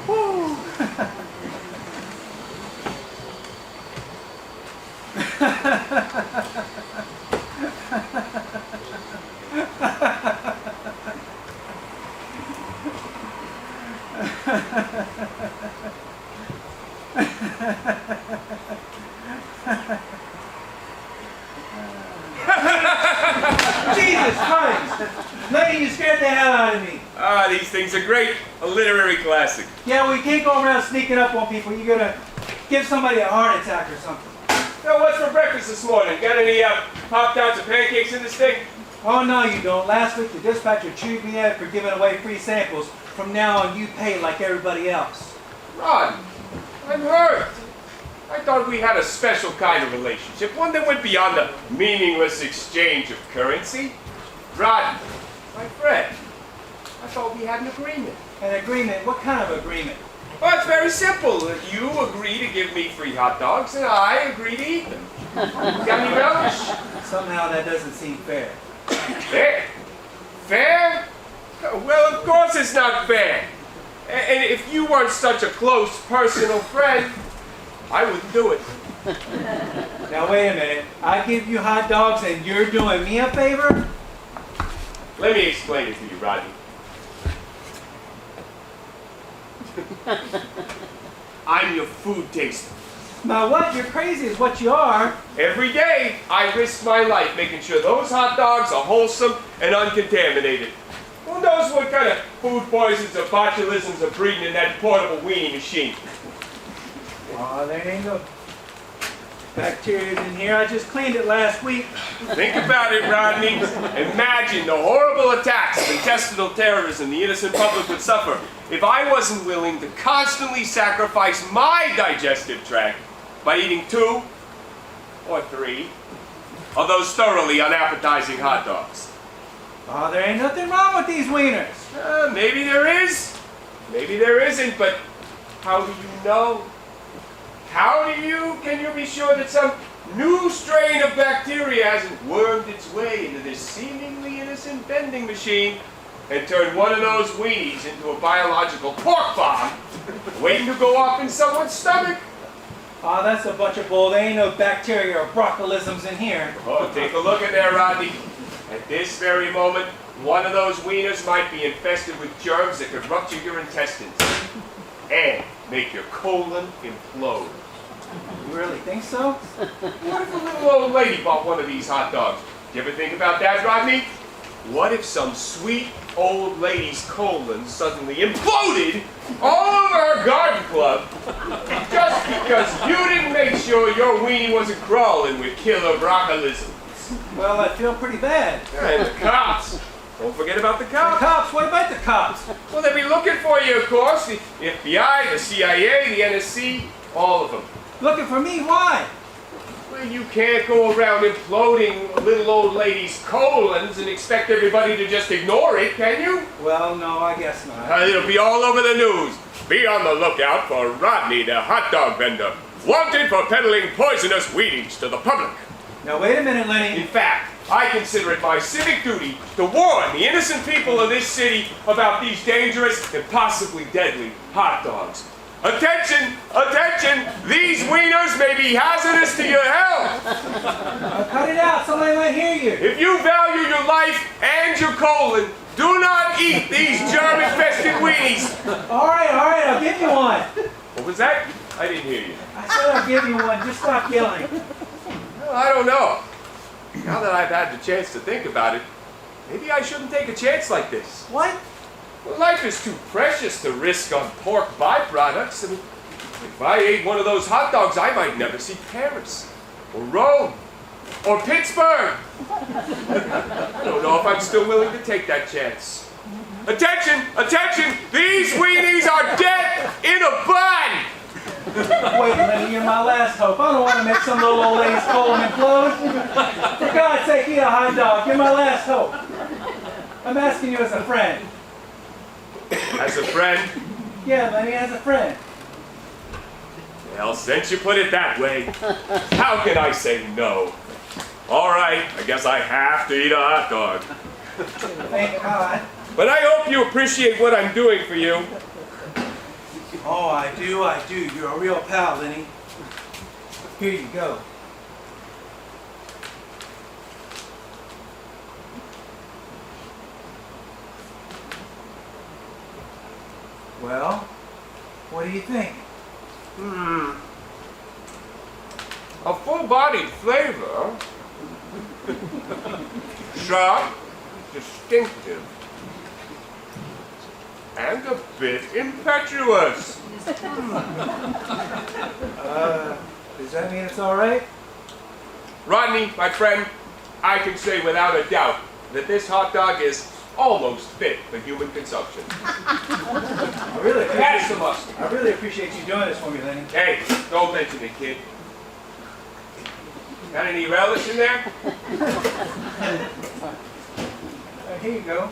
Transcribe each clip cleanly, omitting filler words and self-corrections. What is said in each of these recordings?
Woo. Jesus Christ! Lady, you scared the hell out of me. Ah, these things are great. A literary classic. Yeah, well, you can't go around sneaking up on people. You're gonna give somebody a heart attack or something. Now, what's for breakfast this morning? Got any Pop-Tarts or pancakes in this thing? Oh, no, you don't. Last week, the dispatcher chewed me out for giving away free samples. From now on, you pay like everybody else. Rod, I'm hurt. I thought we had a special kind of relationship, one that went beyond the meaningless exchange of currency. Rod, my friend, I thought we had an agreement. An agreement? What kind of agreement? Well, it's very simple. You agree to give me free hot dogs, and I agree to eat them. Got any relish? Somehow that doesn't seem fair. Fair? Fair? Well, of course it's not fair. And if you weren't such a close personal friend, I wouldn't do it. Now, wait a minute. I give you hot dogs and you're doing me a favor? Let me explain it to you, Rodney. I'm your food taster. Now what? You're crazy is what you are. Every day, I risk my life making sure those hot dogs are wholesome and uncontaminated. Who knows what kind of food poisons or botulisms are breeding in that portable weenie machine? Oh, there ain't no bacteria in here. I just cleaned it last week. Think about it, Rodney. Imagine the horrible attacks of intestinal terrorism the innocent public would suffer if I wasn't willing to constantly sacrifice my digestive tract by eating 2 or 3 of those thoroughly unappetizing hot dogs. Oh, there ain't nothing wrong with these wieners. Maybe there is, maybe there isn't, but how do you know? Can you be sure that some new strain of bacteria hasn't wormed its way into this seemingly innocent vending machine and turned one of those weenies into a biological pork bomb waiting to go off in someone's stomach? Oh, that's a bunch of bull. There ain't no bacteria or brocolisms in here. Oh, take a look in there, Rodney. At this very moment, one of those wieners might be infested with germs that could rupture your intestines and make your colon implode. You really think so? What if a little old lady bought one of these hot dogs? You ever think about that, Rodney? What if some sweet old lady's colon suddenly imploded all over her garden club just because you didn't make sure your weenie wasn't crawling with killer brocolisms? Well, I feel pretty bad. And the cops. Don't forget about the The cops. cops? What about the cops? Well, they'll be looking for you, of course. The FBI, the CIA, the NSC, all of them. Looking for me? Why? Well, you can't go around imploding little old ladies' colons and expect everybody to just ignore it, can you? Well, no, I guess not. It'll be all over the news. Be on the lookout for Rodney, the hot dog vendor, wanted for peddling poisonous weenies to the public. Now, wait a minute, Lenny. In fact, I consider it my civic duty to warn the innocent people of this city about these dangerous and possibly deadly hot dogs. Attention! Attention! These wieners may be hazardous to your health! Cut it out, somebody might hear you. If you value your life and your colon, do not eat these germ-infested weenies! All right, I'll give you one. What was that? I didn't hear you. I said I'll give you one. Just stop yelling. Well, I don't know. Now that I've had the chance to think about it, maybe I shouldn't take a chance like this. What? Well, life is too precious to risk on pork byproducts. I mean, if I ate one of those hot dogs, I might never see Paris, or Rome, or Pittsburgh. I don't know if I'm still willing to take that chance. Attention! Attention! These weenies are dead in a bun! Wait, Lenny, you're my last hope. I don't want to make some little old lady's colon implode. For God's sake, eat a hot dog. You're my last hope. I'm asking you as a friend. As a friend? Yeah, Lenny, as a friend. Well, since you put it that way, how can I say no? All right, I guess I have to eat a hot dog. Thank God. But I hope you appreciate what I'm doing for you. Oh, I do. You're a real pal, Lenny. Here you go. Well, what do you think? A full-bodied flavor. Sharp, distinctive, and a bit impetuous. Does that mean it's all right? Rodney, my friend, I can say without a doubt that this hot dog is almost fit for human consumption. I really That is appreciate, the must. I really appreciate you doing this for me, Lenny. Hey, don't mention it, kid. Got any relish in there? Here you go.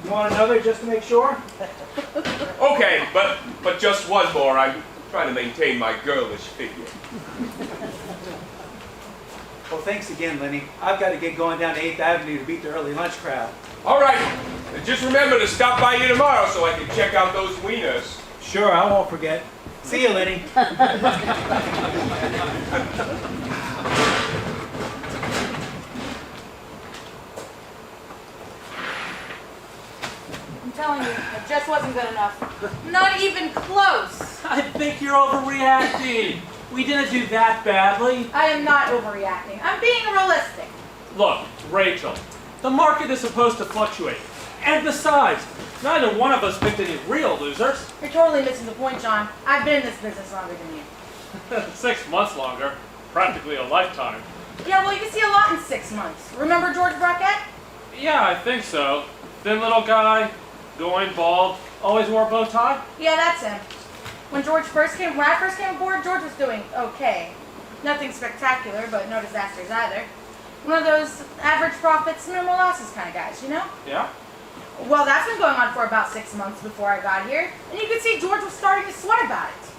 You want another just to make sure? Okay, but just one more. I'm trying to maintain my girlish figure. Well, thanks again, Lenny. I've got to get going down to 8th Avenue to beat the early lunch crowd. All right, and just remember to stop by you tomorrow so I can check out those wieners. Sure, I won't forget. See you, Lenny. I'm telling you, it just wasn't good enough. Not even close. I think you're overreacting. We didn't do that badly. I am not overreacting. I'm being realistic. Look, Rachel, the market is supposed to fluctuate. And besides, neither one of us picked any real losers. You're totally missing the point, John. I've been in this business longer than you. 6 months longer. Practically a lifetime. Yeah, well, you can see a lot in 6 months. Remember George Brockett? Yeah, I think so. Thin little guy, going bald, always wore a bow tie. Yeah, that's him. When I first came aboard, George was doing okay. Nothing spectacular, but no disasters either. One of those average profits, minimal losses kind of guys, you know? Yeah? Well, that's been going on for about 6 months before I got here, and you could see George was starting to sweat about it.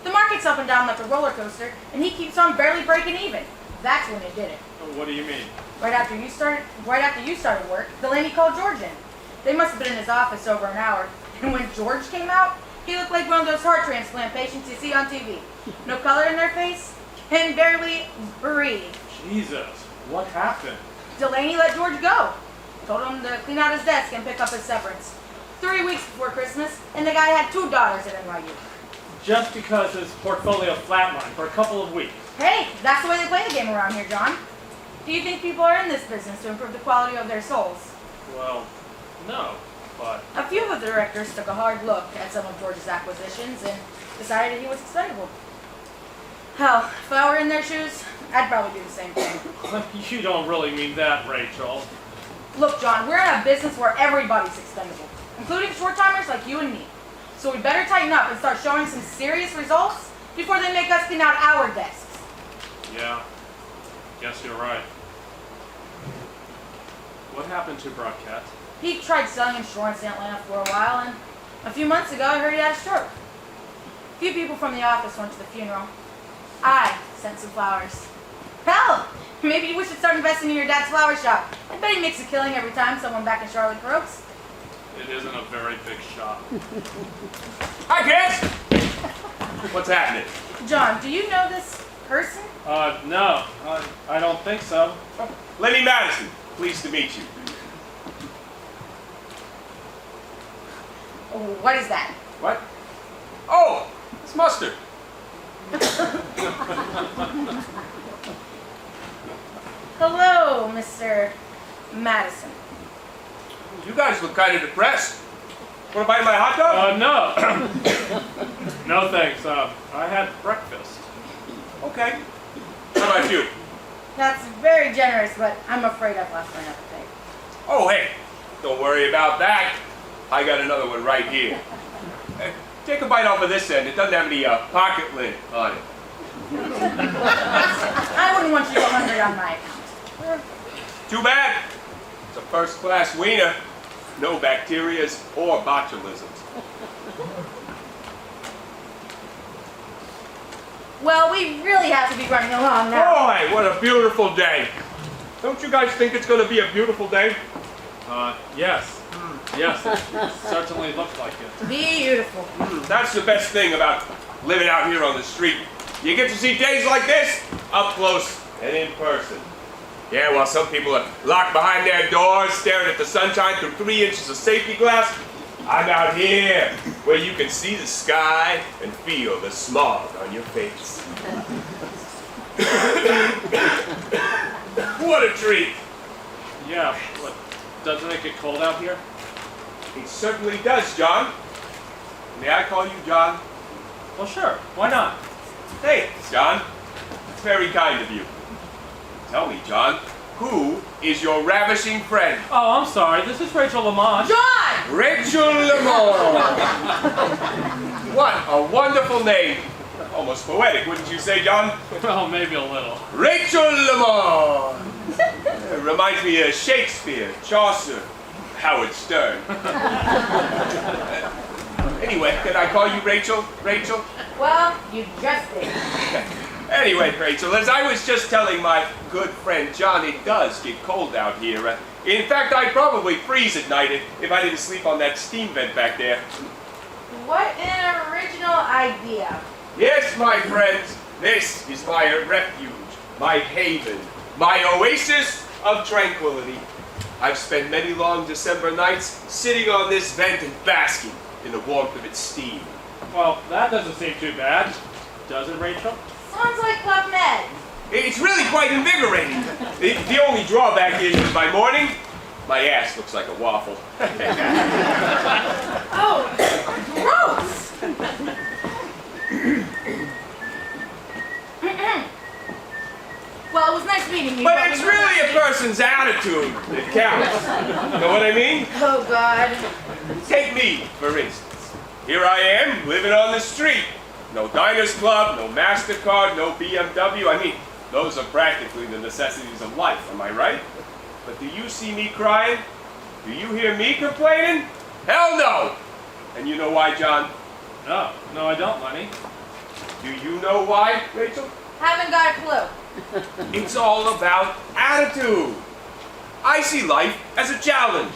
The market's up and down like a roller coaster, and he keeps on barely breaking even. That's when he did it. What do you mean? Right after you started work, Delaney called George in. They must have been in his office over an hour, and when George came out, he looked like one of those heart transplant patients you see on TV. No color in their face, and barely breathe. Jesus, what happened? Delaney let George go. Told him to clean out his desk and pick up his severance. 3 weeks before Christmas, and the guy had 2 daughters at NYU. Just because his portfolio flatlined for a couple of weeks. Hey, that's the way they play the game around here, John. Do you think people are in this business to improve the quality of their souls? Well, no, but... A few of the directors took a hard look at some of George's acquisitions and decided he was expendable. Hell, if I were in their shoes, I'd probably do the same thing. You don't really mean that, Rachel. Look, John, we're in a business where everybody's expendable, including short-timers like you and me. So we better tighten up and start showing some serious results before they make us clean out our desks. Yeah, guess you're right. What happened to Brockett? He tried selling insurance in Atlanta for a while, and a few months ago I heard he had a stroke. A few people from the office went to the funeral. I sent some flowers. Hell, maybe we should start investing in your dad's flower shop. I bet he makes a killing every time someone back in Charlotte croaks. It isn't a very big shop. Hi, kids! What's happening? John, do you know this person? No, I don't think so. Lenny Madison, pleased to meet you. What is that? What? Oh, it's mustard. Hello, Mr. Madison. You guys look kind of depressed. Want to buy my hot dog? No. No thanks. I had breakfast. Okay. How about you? That's very generous, but I'm afraid I've lost my appetite. Oh, hey, don't worry about that. I got another one right here. Take a bite off of this end. It doesn't have any pocket lid on it. I wouldn't want you to go hungry on my account. Too bad. It's a first-class wiener. No bacterias or botulisms. Well, we really have to be running along now. Boy, what a beautiful day. Don't you guys think it's going to be a beautiful day? Yes. Yes, it certainly looks like it. Beautiful. That's the best thing about living out here on the street. You get to see days like this up close and in person. Yeah, while some people are locked behind their doors, staring at the sunshine through 3 inches of safety glass, I'm out here where you can see the sky and feel the smog on your face. What a treat! Yeah, but doesn't it get cold out here? It certainly does, John. May I call you John? Well, sure. Why not? Hey, John. It's very kind of you. Tell me, John, who is your ravishing friend? Oh, I'm sorry. This is Rachel Lamont. John! Rachel Lamont. What a wonderful name. Almost poetic, wouldn't you say, John? Well, maybe a little. Rachel Lamont. Reminds me of Shakespeare, Chaucer, Howard Stern. Anyway, can I call you Rachel? Rachel? Well, you just did. Anyway, Rachel, as I was just telling my good friend John, it does get cold out here. In fact, I'd probably freeze at night if I didn't sleep on that steam vent back there. What an original idea. Yes, my friends, this is my refuge, my haven, my oasis of tranquility. I've spent many long December nights sitting on this vent and basking in the warmth of its steam. Well, that doesn't seem too bad. Does it, Rachel? Sounds like Club Med. It's really quite invigorating. The only drawback is that by morning, my ass looks like a waffle. Oh, gross! Well, it was nice meeting you. But it's really a person's attitude that counts. Know what I mean? Oh, God. Take me, for instance. Here I am, living on the street. No Diners Club, no MasterCard, no BMW. I mean, those are practically the necessities of life, am I right? But do you see me crying? Do you hear me complaining? Hell no! And you know why, John? No. No, I don't, Lenny. Do you know why, Rachel? Haven't got a clue. It's all about attitude. I see life as a challenge.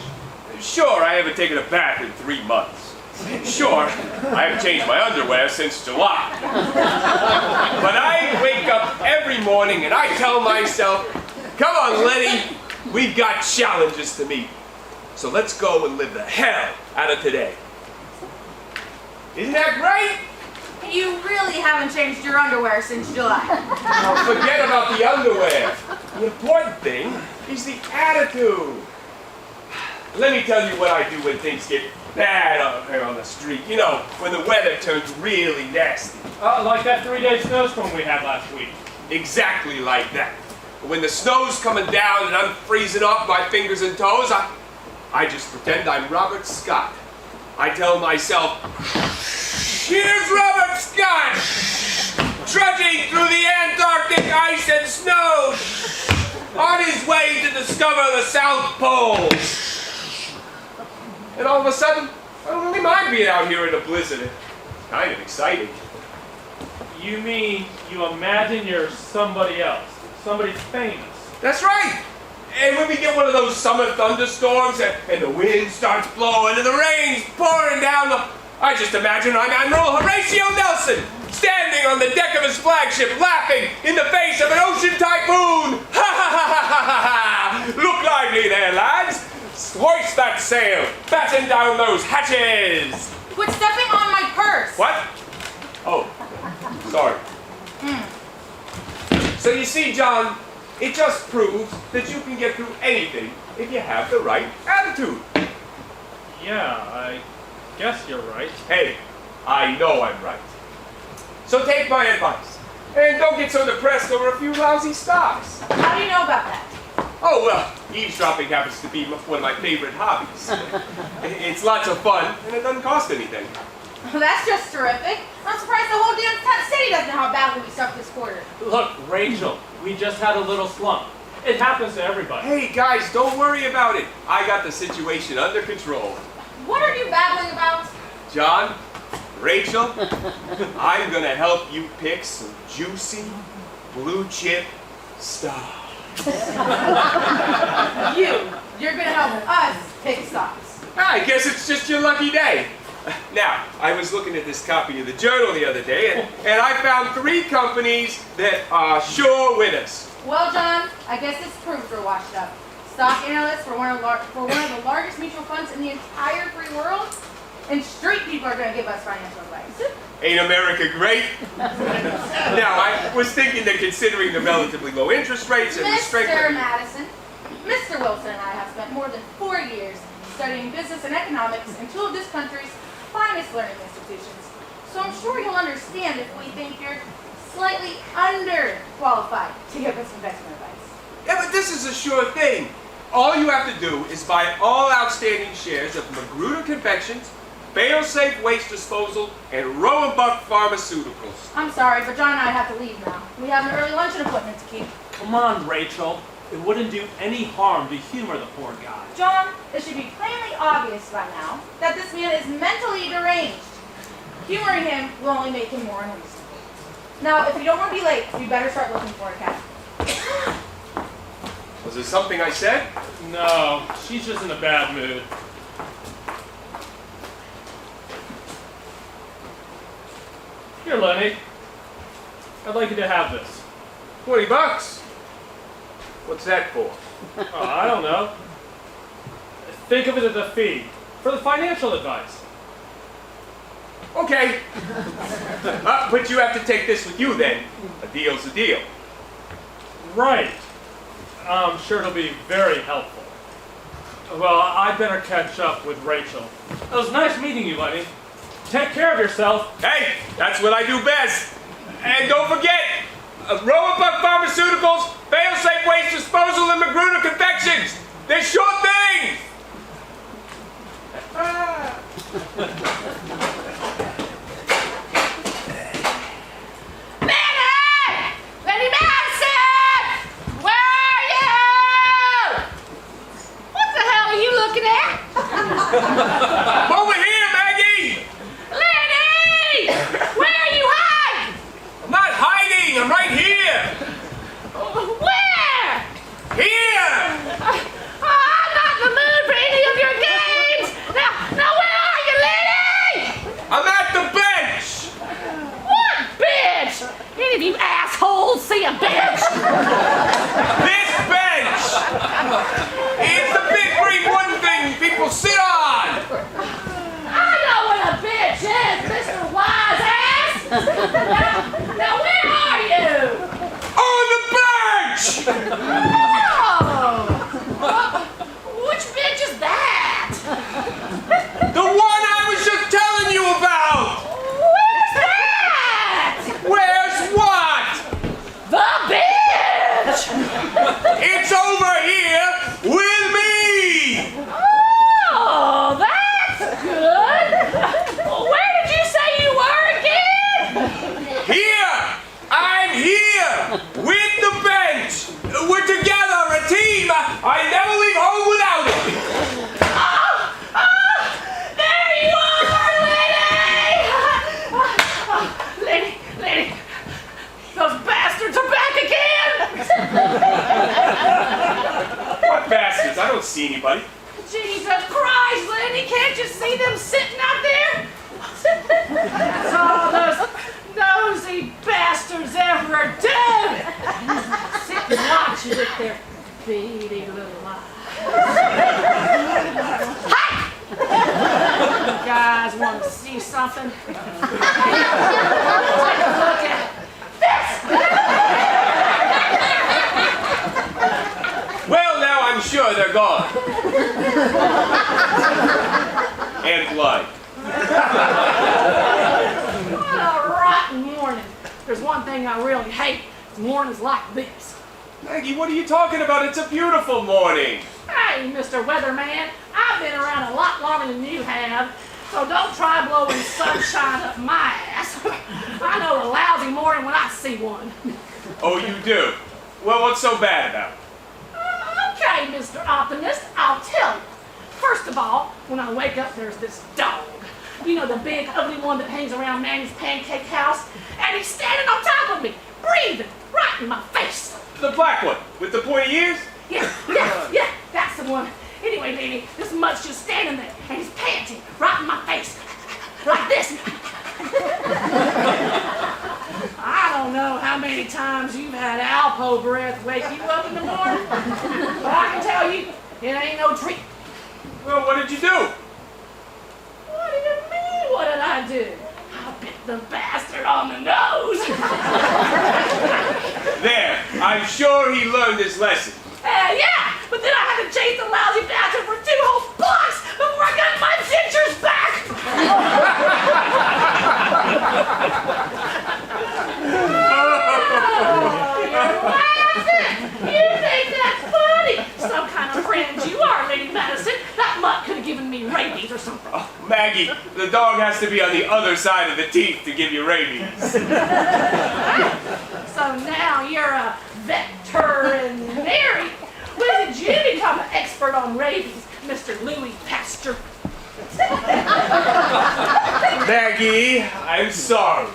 Sure, I haven't taken a bath in 3 months. Sure, I haven't changed my underwear since July. But I wake up every morning and I tell myself, come on, Lenny, we've got challenges to meet. So let's go and live the hell out of today. Isn't that great? You really haven't changed your underwear since July. Now forget about the underwear. The important thing is the attitude. Let me tell you what I do when things get bad out here on the street. You know, when the weather turns really nasty. Like that 3-day snowstorm we had last week. Exactly like that. When the snow's coming down and I'm freezing off my fingers and toes, I just pretend I'm Robert Scott. I tell myself, here's Robert Scott, trudging through the Antarctic ice and snow, on his way to discover the South Pole. And all of a sudden, I don't really mind being out here in a blizzard. It's kind of exciting. You mean you imagine you're somebody else, somebody famous? That's right. And when we get one of those summer thunderstorms and the wind starts blowing and the rain's pouring down, I just imagine I'm Admiral Horatio Nelson, standing on the deck of his flagship, laughing in the face of an ocean typhoon. Ha ha ha ha ha ha! Look lively there, lads. Hoist that sail. Batten down those hatches. Quit stepping on my purse. What? Oh, sorry. So you see, John, it just proves that you can get through anything if you have the right attitude. Yeah, I guess you're right. Hey, I know I'm right. So take my advice. And don't get so depressed over a few lousy stocks. How do you know about that? Oh, well, eavesdropping happens to be one of my favorite hobbies. It's lots of fun, and it doesn't cost anything. That's just terrific. I'm surprised the whole damn city doesn't know how badly we sucked this quarter. Look, Rachel, we just had a little slump. It happens to everybody. Hey, guys, don't worry about it. I got the situation under control. What are you babbling about? John, Rachel, I'm gonna help you pick some juicy, blue chip stocks. You're gonna help us pick stocks. I guess it's just your lucky day. Now, I was looking at this copy of the Journal the other day, and I found 3 companies that are sure winners. Well, John, I guess this proves we're washed up. Stock analysts for one of the largest mutual funds in the entire free world, and street people are gonna give us financial advice. Ain't America great? Now, I was thinking that considering the relatively low interest rates and the strength Mr. of... Madison, Mr. Wilson and I have spent more than 4 years studying business and economics in 2 of this country's finest learning institutions. So I'm sure you'll understand if we think you're slightly underqualified to give us investment advice. Yeah, but this is a sure thing. All you have to do is buy all outstanding shares of Magruder Confections, Fail-Safe Waste Disposal, and Roebuck Pharmaceuticals. I'm sorry, but John and I have to leave now. We have an early luncheon appointment to keep. Come on, Rachel. It wouldn't do any harm to humor the poor guy. John, it should be plainly obvious by now that this man is mentally deranged. Humoring him will only make him more unreasonable. Now, if you don't want to be late, you better start looking for a cab. Was there something I said? No, she's just in a bad mood. Here, Lenny. I'd like you to have this. $20. What's that for? Oh, I don't know. Think of it as a fee for the financial advice. Okay. But you have to take this with you then. A deal's a deal. Right. I'm sure it'll be very helpful. Well, I'd better catch up with Rachel. It was nice meeting you, Lenny. Take care of yourself. Hey, that's what I do best. And don't forget, Roebuck Pharmaceuticals, Fail-Safe Waste Disposal, and Magruder Confections. They're sure things. Lenny Madison! Where are you? What the hell are you looking at? Over here, Maggie! Lenny! Where are you hiding? I'm not hiding. I'm right here. Where? Here! I'm not in the mood for any of your games! Now where are you, Lenny? I'm at the bench. What bench? Any of you assholes see a bench? This bench. It's the big green wooden thing people sit on. I know what a bitch is, Mr. Wise Ass! Now where are you? On the bench. Oh! Which bitch is that? The one I was just telling you about. Where's that? Where's what? The bitch! It's over here with me. Oh, that's good! Where did you say you were again? Here. I'm here with the bench. We're together, a team. I never leave home without it. There you are, Lenny! Lenny! Those bastards are back again! What bastards? I don't see anybody. Jesus Christ, Lenny! Can't you see them sitting out there? That's all those nosy bastards ever do! Sit and watch it with their beady little eyes. Hi! You guys want to see something? Take a look at this! Well, now I'm sure they're gone. And blood. What a rotten morning. There's one thing I really hate. It's mornings like this. Maggie, what are you talking about? It's a beautiful morning. Hey, Mr. Weatherman, I've been around a lot longer than you have, so don't try blowing sunshine up my ass. I know a lousy morning when I see one. Oh, you do? Well, what's so bad about it? Okay, Mr. Optimist, I'll tell you. First of all, when I wake up, there's this dog. You know, the big, ugly one that hangs around Manny's pancake house? And he's standing on top of me, breathing right in my face. The black one with the pointy ears? Yeah, that's the one. Anyway, baby, this mutt's just standing there, and he's panting right in my face, like this. I don't know how many times you've had Alpo breath wake you up in the morning, but I can tell you, it ain't no treat. Well, what did you do? What do you mean, what did I do? I bit the bastard on the nose. There, I'm sure he learned his lesson. Yeah, but then I had to chase the lousy bastard for 2 whole blocks before I got my dentures back. You're laughing. You think that's funny? Some kind of friend you are, Lady Madison. That mutt could have given me rabies or something. Oh, Maggie, the dog has to be on the other side of the teeth to give you rabies. So now you're a veterinary. When did you become an expert on rabies, Mr. Louis Pasteur? Maggie, I'm sorry.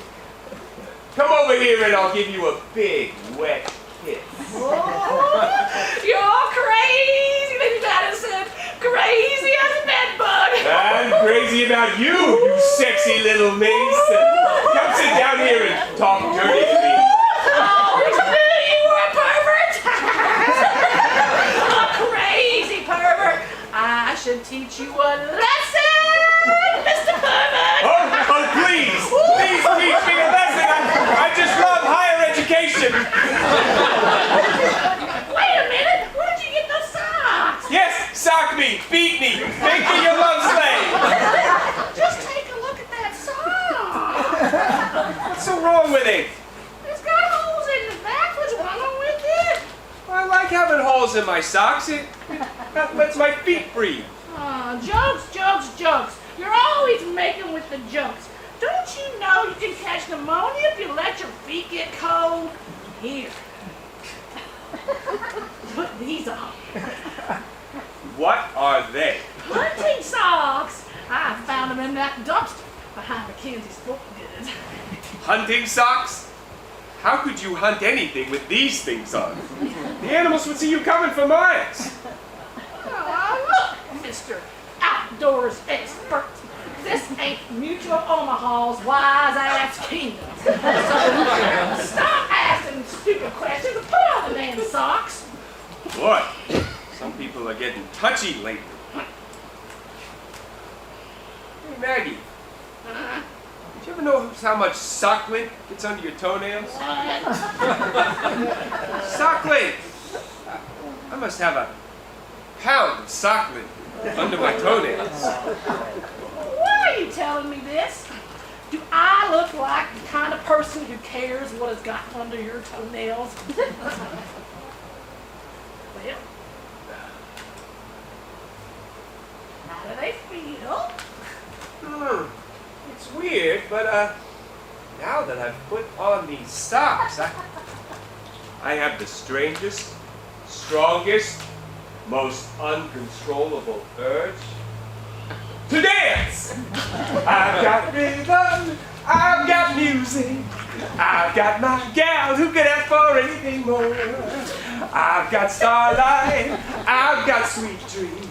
Come over here and I'll give you a big, wet kiss. Oh, you're crazy, Lady Madison. Crazy as a bedbug. I'm crazy about you, you sexy little minx. Come sit down here and talk dirty to me. Always knew you were a pervert. A crazy pervert. I should teach you a lesson, Mr. Pervert. Oh, please teach me a lesson. I just love higher education. Wait a minute. Where did you get those socks? Yes, sock me, beat me, make me your love slave. Just take a look at that sock. What's so wrong with it? It's got holes in the back. What's wrong with it? I like having holes in my socks. It lets my feet breathe. Jokes. You're always making with the jokes. Don't you know you can catch pneumonia if you let your feet get cold? Here. Put these on. What are they? Hunting socks. I found them in that dumpster behind Mackenzie's Sport Goods. Hunting socks? How could you hunt anything with these things on? The animals would see you coming for miles. Oh, look, Mr. Outdoors expert. This ain't Mutual Omaha's wise-ass kingdom. So stop asking stupid questions and put on the damn socks. Boy, some people are getting touchy lately. Hey, Maggie, did you ever notice how much sock lint gets under your toenails? Sock lint! I must have a pound of sock lint under my toenails. Why are you telling me this? Do I look like the kind of person who cares what has gotten under your toenails? Well, how do they feel? It's weird, but now that I've put on these socks, I have the strangest, strongest, most uncontrollable urge to dance. I've got rhythm, I've got music, I've got my gal who could ask for anything more. I've got starlight, I've got sweet dreams.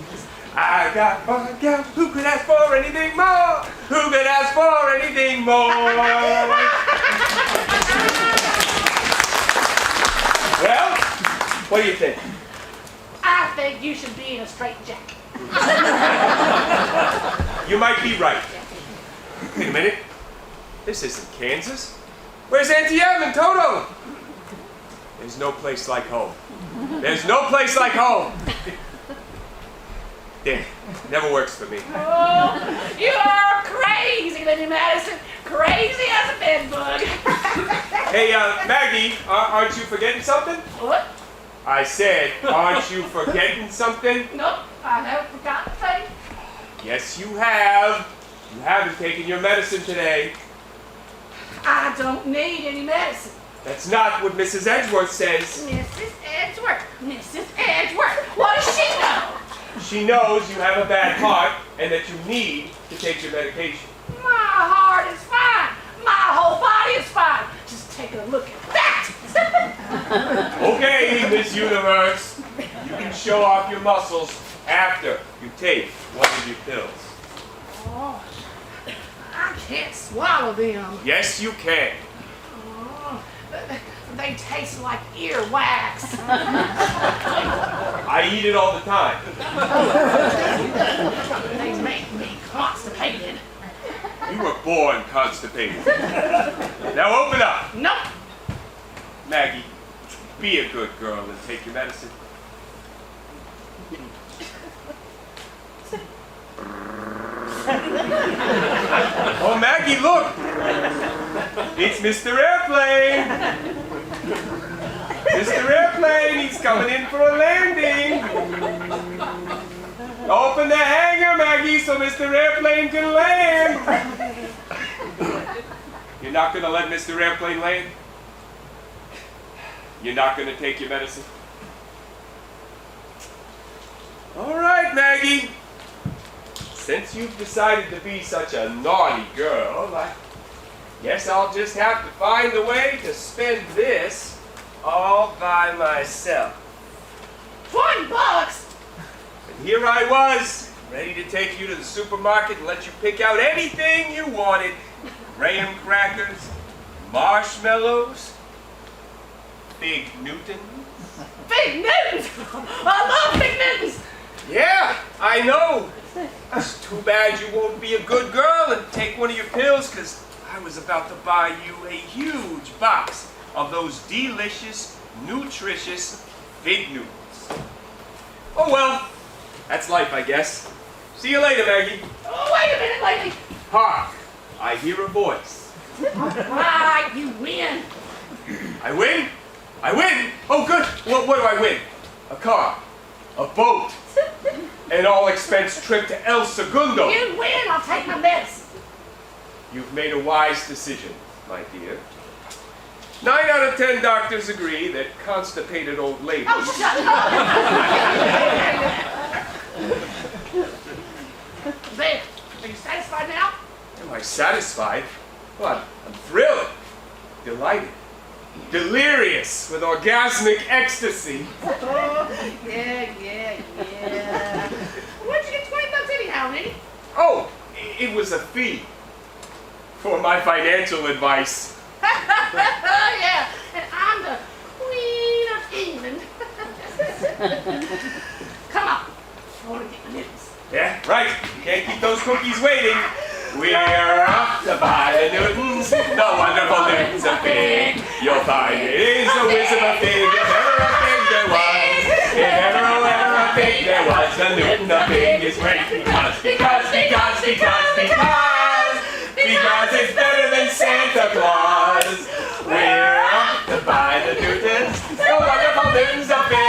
I got my gal who could ask for anything more. Who could ask for anything more? Well, what do you think? I think you should be in a straitjacket. You might be right. Wait a minute. This isn't Kansas. Where's Auntie Em and Toto? There's no place like home. There's no place like home. Damn, never works for me. Oh, you're crazy, Lady Madison. Crazy as a bedbug. Hey, Maggie, aren't you forgetting something? What? I said, aren't you forgetting something? Nope, I haven't forgotten a thing. Yes, you have. You haven't taken your medicine today. I don't need any medicine. That's not what Mrs. Edgeworth says. Mrs. Edgeworth. What does she know? She knows you have a bad heart and that you need to take your medication. show off your muscles after you take one of your pills. Oh, I can't swallow them. Yes, you can. Oh, they taste like earwax. I eat it all the time. They make me constipated. You were born constipated. Now open up. Nope. Maggie, be a good girl and take your medicine. Oh, Maggie, look! It's Mr. Airplane! Mr. Airplane, he's coming in for a landing! Open the hangar, Maggie, so Mr. Airplane can land! You're not gonna let Mr. Airplane land? You're not gonna take your medicine? All right, Maggie. Since you've decided to be such a naughty girl, I guess I'll just have to find a way to spend this all by myself. $20. And here I was, ready to take you to the supermarket and let you pick out anything you wanted. Graham crackers, marshmallows, Big Newton. Big Newtons. I love Big Newtons. Yeah, I know. It's too bad you won't be a good girl and take one of your pills, because I was about to buy you a huge box of those delicious, nutritious Big Newtons. Oh well, that's life, I guess. See you later, Maggie. Oh, wait a minute, lady. Hark, I hear a voice. Right, you win. I win? I win? Oh, good. What do I win? A car, a boat, an all-expense trip to El Segundo. You win. I'll take my medicine. You've made a wise decision, my dear. 9 out of 10 doctors agree that constipated old ladies. Oh, shut up. There. Are you satisfied now? Am I satisfied? Well, I'm thrilled, delighted, delirious with orgasmic ecstasy. Oh, yeah. Where'd you get $20 anyhow, Minnie? Oh, it was a fee for my financial advice. Yeah, and I'm the Queen of England. Come on. I want to get my nipples. Yeah, right. You can't keep those cookies waiting. We're off to buy the Newtons. The wonderful Newtons of Fig. You'll find it is a whiz of a fig. If ever a fig there was. If ever a fig there was. The Newton of Fig is great because it's better than Santa Claus. We're off to buy the Newtons. The wonderful Newtons of Fig.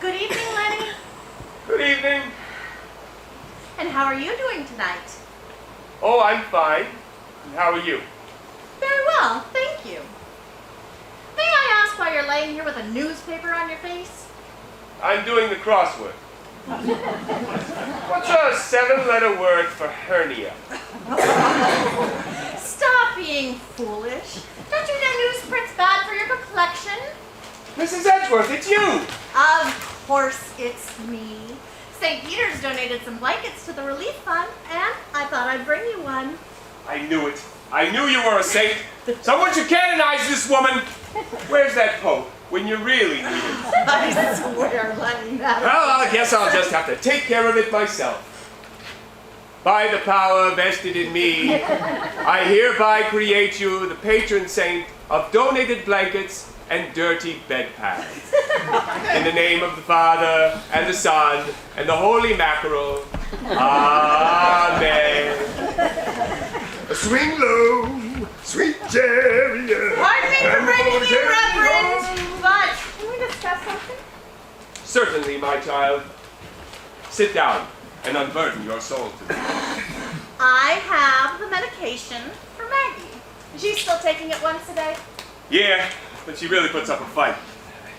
Good evening, Lenny. Good evening. And how are you doing tonight? Oh, I'm fine. And how are you? Very well, thank you. May I ask why you're laying here with a newspaper on your face? I'm doing the crossword. What's a 7-letter word for hernia? Stop being foolish. Don't you know newsprint's bad for your complexion? Mrs. Edgeworth, it's you! Of course it's me. St. Peter's donated some blankets to the relief fund, and I thought I'd bring you one. I knew it. I knew you were a saint. Someone should canonize this woman. Where's that Pope when you really need him? I swear, Lenny, that... Well, I guess I'll just have to take care of it myself. by the power vested in me, I hereby create you the patron saint of donated blankets and dirty bed pads. In the name of the Father, and the Son, and the Holy Mackerel. Amen. Swing low, sweet chariot. Pardon me for bringing you, Reverend, but can we discuss something? Certainly, my child. Sit down and unburden your soul to me. I have the medication for Maggie. Is she still taking it once a day? Yeah, but she really puts up a fight.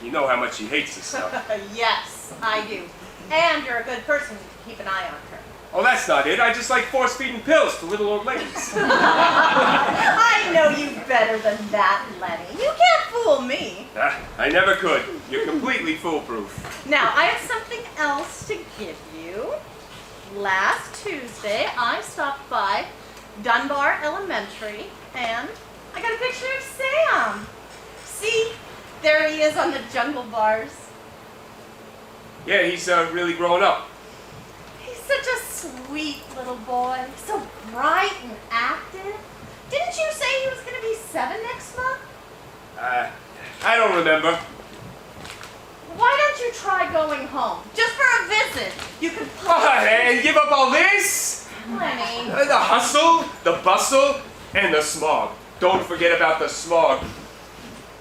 You know how much she hates this stuff. Yes, I do. And you're a good person to keep an eye on her. Oh, that's not it. I just like force-feeding pills to little old ladies. I know you better than that, Lenny. You can't fool me. I never could. You're completely foolproof. Now, I have something else to give you. Last Tuesday, I stopped by Dunbar Elementary, and I got a picture of Sam. See, there he is on the jungle bars. Yeah, he's really grown up. He's such a sweet little boy, so bright and active. Didn't you say he was going to be 7 next month? I don't remember. Why don't you try going home, just for a visit? You could And give up all this? Lenny. The hustle, the bustle, and the smog. Don't forget about the smog.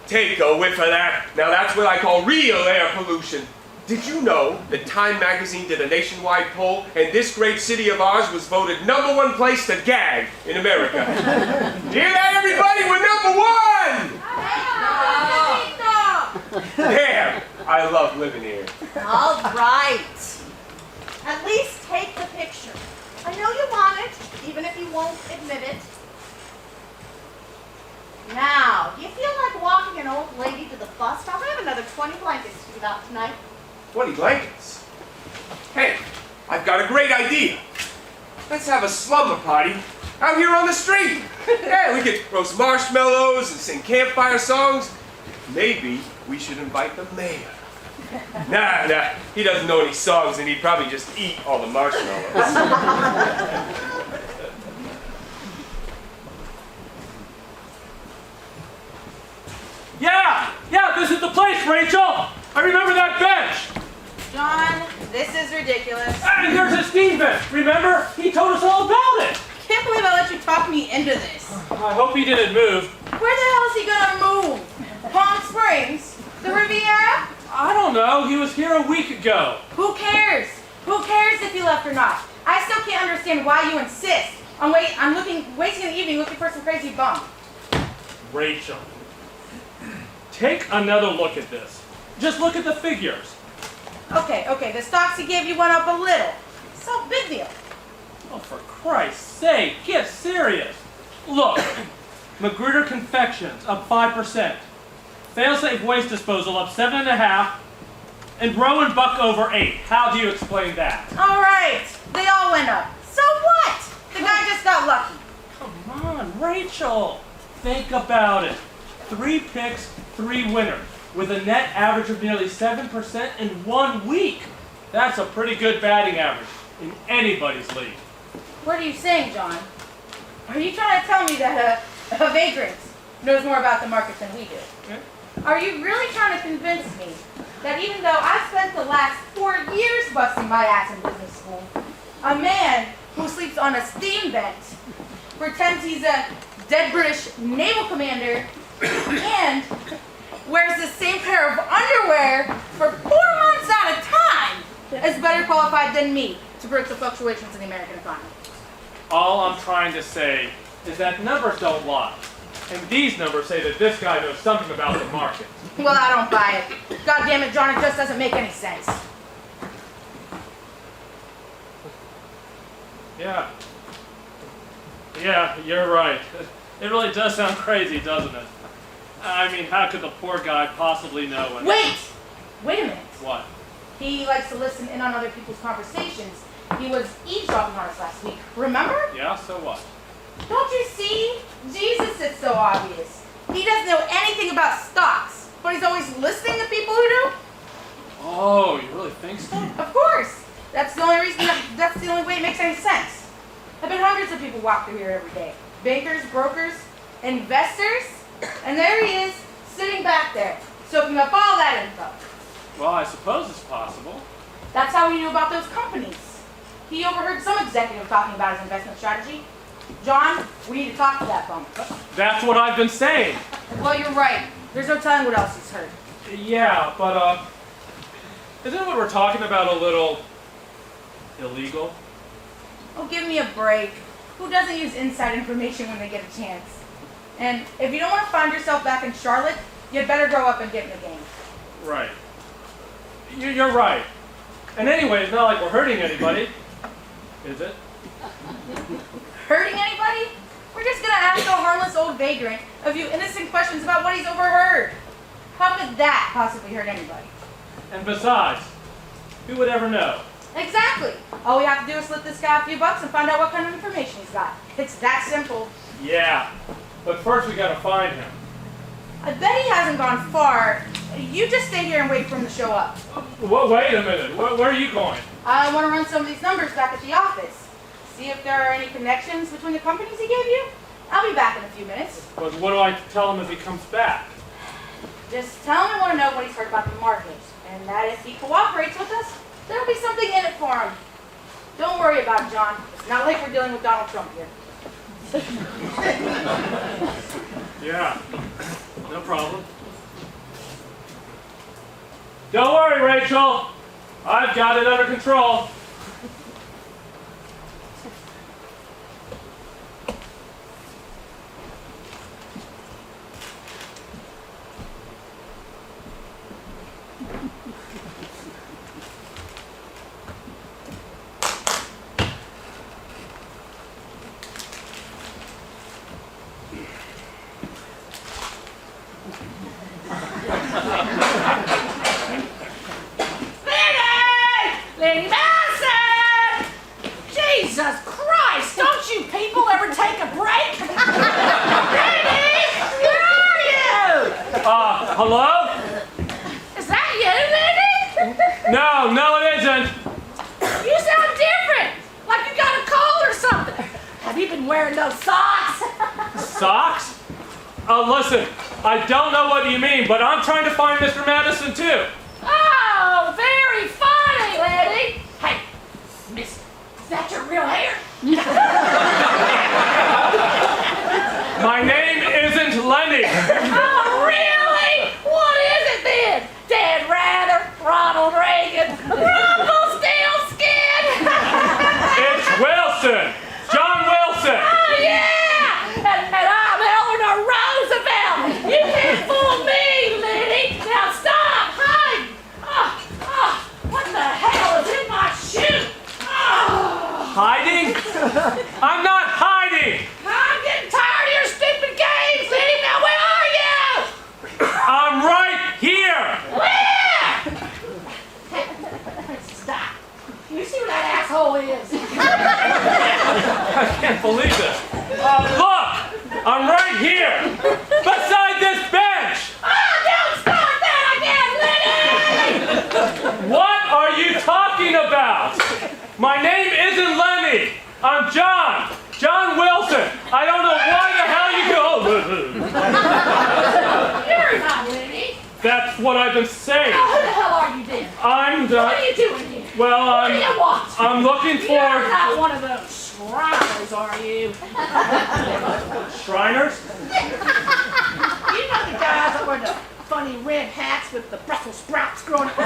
Take a whiff of that. Now that's what I call real air pollution. Did you know that Time magazine did a nationwide poll and this great city of ours was voted #1 place to gag in America? Hear that, everybody? We're #1! Damn, I love living here. All right. At least take the picture. I know you want it, even if you won't admit it. Now, do you feel like walking an old lady to the bus stop? I have another 20 blankets to give out tonight. 20 blankets? Hey, I've got a great idea. Let's have a slumber party out here on the street. Yeah, we could roast marshmallows and sing campfire songs. Maybe we should invite the mayor. Nah, he doesn't know any songs and he'd probably just eat all the marshmallows. Yeah, this is the place, Rachel. I remember that bench. John, this is ridiculous. And there's a steam vent. Remember? He told us all about it. I can't believe I let you talk me into this. I hope he didn't move. Where the hell is he gonna move? Palm Springs? The Riviera? I don't know. He was here a week ago. Who cares? Who cares if he left or not? I still can't understand why you insist on wasting the evening looking for some crazy bum. Rachel, take another look at this. Just look at the figures. Okay, the stocks he gave you went up a little. So big deal. Oh, for Christ's sake, get serious. Look, Magruder Confections up 5%. Failsafe Waste Disposal up 7.5%. And Rowan Buck over 8. How do you explain that? All right, they all went up. So what? The guy just got lucky. Come on, Rachel. Think about it. 3 picks, 3 winners, with a net average of nearly 7% in 1 week. That's a pretty good batting average in anybody's league. What are you saying, John? Are you trying to tell me that a Vagrant knows more about the market than we do? Yeah. Are you really trying to convince me that even though I spent the last 4 years busting my ass in business school, a man who sleeps on a steam vent, pretends he's a dead British naval commander, and wears the same pair of underwear for 4 months at a time, is better qualified than me to predict the fluctuations in the American economy? All I'm trying to say is that numbers don't lie. And these numbers say that this guy knows something about the market. Well, I don't buy it. God damn it, John, it just doesn't make any sense. Yeah, you're right. It really does sound crazy, doesn't it? I mean, how could the poor guy possibly know? Wait a minute. What? He likes to listen in on other people's conversations. He was eavesdropping on us last week. Remember? Yeah, so what? Don't you see? Jesus, it's so obvious. He doesn't know anything about stocks, but he's always listening to people who do. Oh, you really think so? Of course. That's the only reason. That's the only way it makes any sense. I bet hundreds of people walk through here every day. Bankers, brokers, investors, and there he is, sitting back there, soaking up all that info. Well, I suppose it's possible. That's how he knew about those companies. He overheard some executive talking about his investment strategy. John, we need to talk to that bum. That's what I've been saying. Well, you're right. There's no telling what else he's heard. Yeah, but, isn't what we're talking about a little illegal? Oh, give me a break. Who doesn't use inside information when they get a chance? And if you don't want to find yourself back in Charlotte, you'd better grow up and get in the game. Right. You're right. And anyway, it's not like we're hurting anybody, is it? Hurting anybody? We're just gonna ask a harmless old vagrant a few innocent questions about what he's overheard. How could that possibly hurt anybody? And besides, who would ever know? Exactly. All we have to do is slip this guy a few bucks and find out what kind of information he's got. It's that simple. Yeah, but first we gotta find him. I bet he hasn't gone far. You just stay here and wait for him to show up. Wait a minute, where are you going? I want to run some of these numbers back at the office. See if there are any connections between the companies he gave you. I'll be back in a few minutes. But what do I tell him if he comes back? Just tell him I want to know what he's heard about the market, and that if he cooperates with us, there'll be something in it for him. Don't worry about it, John. It's not like we're dealing with Donald Trump here. Yeah, no problem. Don't worry, Rachel. I've got it under control. Lady Madison! Jesus Christ, don't you people ever take a break? Lady, where are you? Hello? Is that you, Lady? No, it isn't. You sound different, like you got a cold or something. Have you been wearing those socks? Socks? Listen, I don't know what you mean, but I'm trying to find Mr. Madison too. Oh, very funny, Lady. Hey, miss, is that your real hair? My name isn't Lenny. Oh, really? What is it then? Dan Rather, Ronald Reagan, Rumpelstiltskin? It's Wilson. John Wilson. Oh, yeah! And I'm Eleanor Roosevelt. You can't fool me, Liddy. Now stop hiding. What the hell is in my shoe? Oh, Hiding? I'm not hiding. I'm getting tired of your stupid games, Liddy. Now where are you? I'm right here. Where? Stop. You see where that asshole is? I can't believe this. Look, I'm right here, beside this bench. Oh, don't start that again, Liddy! What are you talking about? My name isn't Lenny. I'm John. John Wilson. I don't know why the hell you go. You're not Liddy. That's what I've been saying. Oh, who the hell are you then? I'm What are you doing here? well, What do you want? I'm looking You're for not one of those Shriners, are you? Shriners. You know the guys that wear the funny red hats with the Brussels sprouts growing up?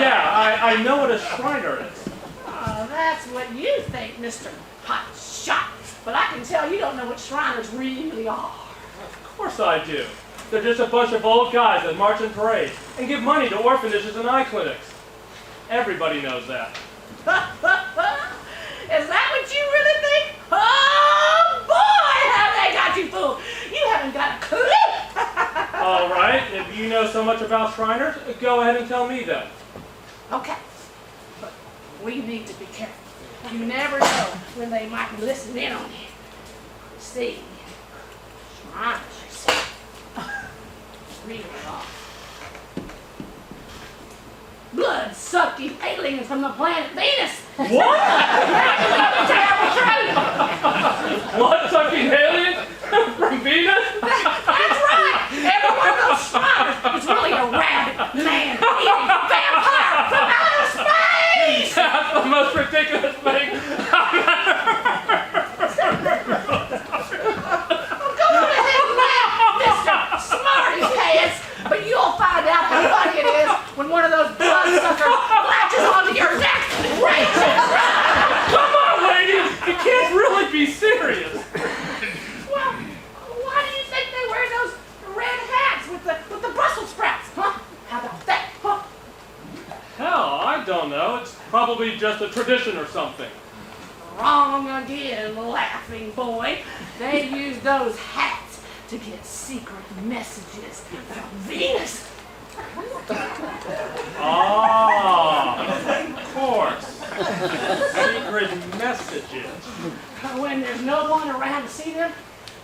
Yeah, I know what a Shriner is. Oh, that's what you think, Mr. Hot Shot. But I can tell you don't know what Shriners really are. Of course I do. They're just a bunch of old guys that march in parades and give money to orphanages and eye clinics. Everybody knows that. Is that what you really think? Oh, boy, have they got you fooled. You haven't got a clue. All right, if you know so much about Shriners, go ahead and tell me then. Okay, but we need to be careful. You never know when they might be listening in on you. See, Shriners really rough. blood-sucking aliens from the planet Venus. What? That's the terrible truth. Blood-sucking aliens from Venus? That's right. Every one of those Shriners is really a rabid, man-eating vampire from outer space. That's the most ridiculous thing I've ever Go on ahead and laugh, Mr. Smarty Pants, but you'll find out how funny it is when one of those bloodsuckers latches onto your neck and rapes you. Come on, ladies! You can't really be serious. Well, why do you think they wear those red hats with the Brussels sprouts, huh? How about that, huh? Hell, I don't know. It's probably just a tradition or something. Wrong again, laughing boy. They use those hats to get secret messages from Venus. Ah, of course. Secret messages. When there's no one around to see them,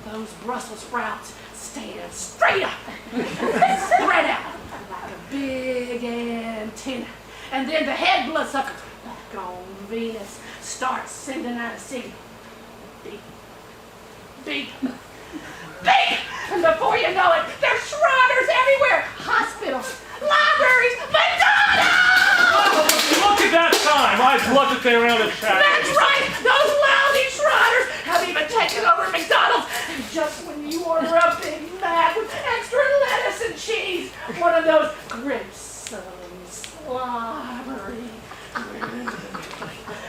those Brussels sprouts stand straight up, spread out like a big antenna. And then the head bloodsucker back on Venus starts sending out a signal. Beep, beep, beep! And before you know it, there's Shriners everywhere. Hospitals, libraries, McDonald's! Look at that time! I'd love to stay around and chat. That's right! Those lousy Shriners have even taken over McDonald's. And just when you order a Big Mac with extra lettuce and cheese, one of those Grimson slobbery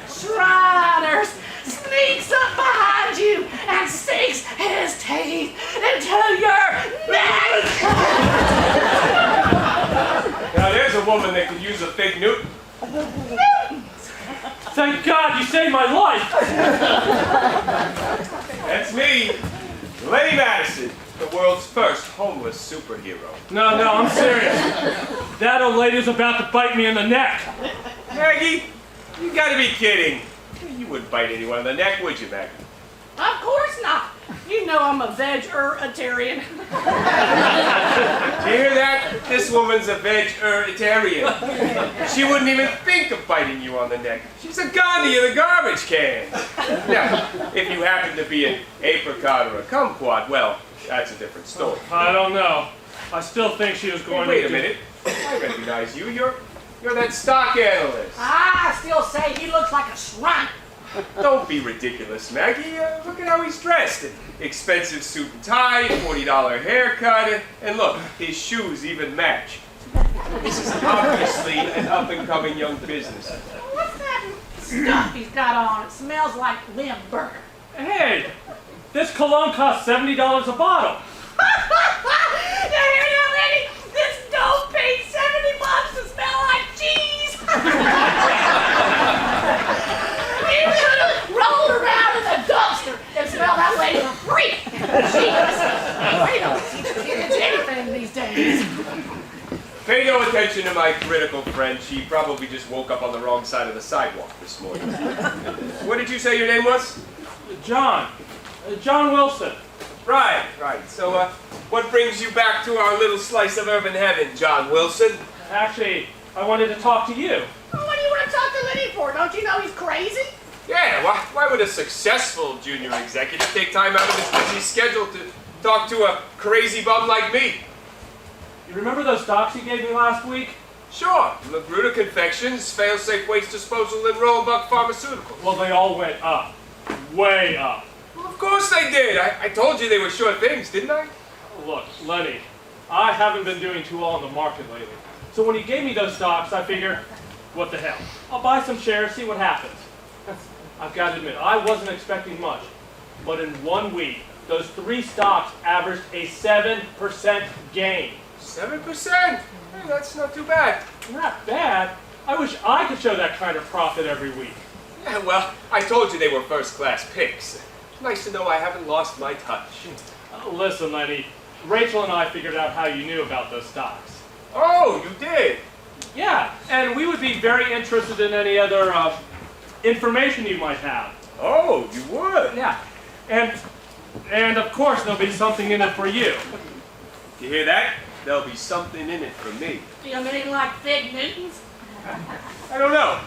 Shriners sneaks up behind you and sinks his teeth into your neck! Now there's a woman that could use a fig Newton. Thank God you saved my life! That's me, Lenny Madison, the world's first homeless superhero. No, I'm serious. That old lady's about to bite me in the neck. Maggie, you gotta be kidding. You wouldn't bite anyone in the neck, would you, Maggie? Of course not. You know I'm a vegetarian. Do you hear that? This woman's a vegetarian. She wouldn't even think of biting you on the neck. She's a Gandhi of the garbage can. Now, if you happen to be an apricot or a kumquat, well, that's a different story. I don't know. I still think she was going Wait to... a minute. I recognize you. You're that stock analyst. I still say he looks like a shrine. Don't be ridiculous, Maggie. Look at how he's dressed. An expensive suit and tie, $40 haircut, and look, his shoes even match. This is obviously an up-and-coming young business. What's that stuff he's got on? It smells like Limburger. Hey, this cologne costs $70 a bottle. You hear that, lady? This dope paid $70 to smell like cheese. You should have rolled around in the dumpster and smelled that way for free. Jesus, they don't teach kids anything these days. Pay no attention to my critical friend. She probably just woke up on the wrong side of the sidewalk this morning. What did you say your name was? John Wilson. Right. So, what brings you back to our little slice of urban heaven, John Wilson? Actually, I wanted to talk to you. Well, what do you want to talk to Lenny for? Don't you know he's crazy? Yeah, why would a successful junior executive take time out of his busy schedule to talk to a crazy bum like me? You remember those stocks you gave me last week? Sure. Magruder Confections, Failsafe Waste Disposal, and Roebuck Pharmaceuticals. Well, they all went up. Way up. Well, of course they did. I told you they were sure things, didn't I? Look, Lenny, I haven't been doing too well in the market lately. So when you gave me those stocks, I figured, what the hell? I'll buy some shares, see what happens. I've got to admit, I wasn't expecting much. But in 1 week, those 3 stocks averaged a 7% gain. 7%? Hey, that's not too bad. Not bad. I wish I could show that kind of profit every week. Yeah, well, I told you they were first-class picks. Nice to know I haven't lost my touch. Listen, Lenny, Rachel and I figured out how you knew about those stocks. Oh, you did? Yeah, and we would be very interested in any other information you might have. Oh, you would? Yeah, and of course there'll be something in it for you. You hear that? There'll be something in it for me. You mean like Fig Newtons? I don't know.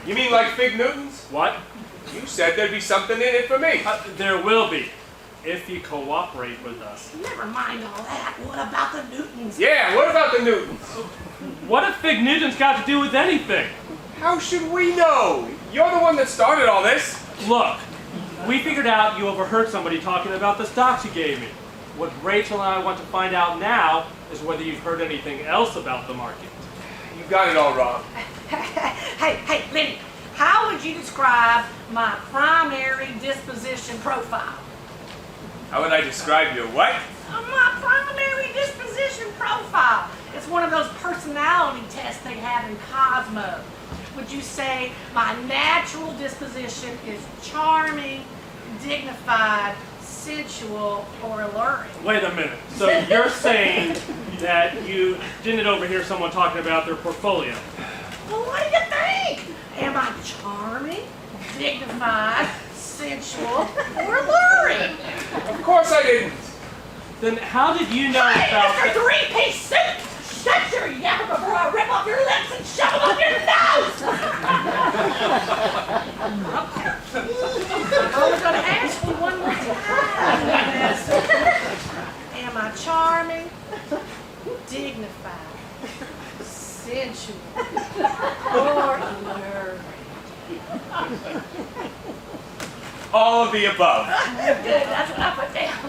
You mean like Fig Newtons? What? You said there'd be something in it for me. There will be, if you cooperate with us. Never mind all that. What about the Newtons? Yeah, what about the Newtons? What have Fig Newtons got to do with anything? How should we know? You're the one that started all this. Look, we figured out you overheard somebody talking about the stocks you gave me. What Rachel and I want to find out now is whether you've heard anything else about the market. You got it all wrong. Hey, Lenny, how would you describe my primary disposition profile? How would I describe your what? My primary disposition profile. It's one of those personality tests they have in Cosmo. Would you say my natural disposition is charming, dignified, sensual, or alluring? Wait a minute. So you're saying that you didn't overhear someone talking about their portfolio? Well, what do you think? Am I charming, dignified, sensual, or alluring? Of course I didn't. Then how did you know Hey, about Mr. the... Three-Piece Suit! Shut your yapper before I rip off your lips and shove them up your nose! I'm only going to ask you one more time. Am I charming, dignified, sensual, or alluring? All of the above. Good, that's what I put down.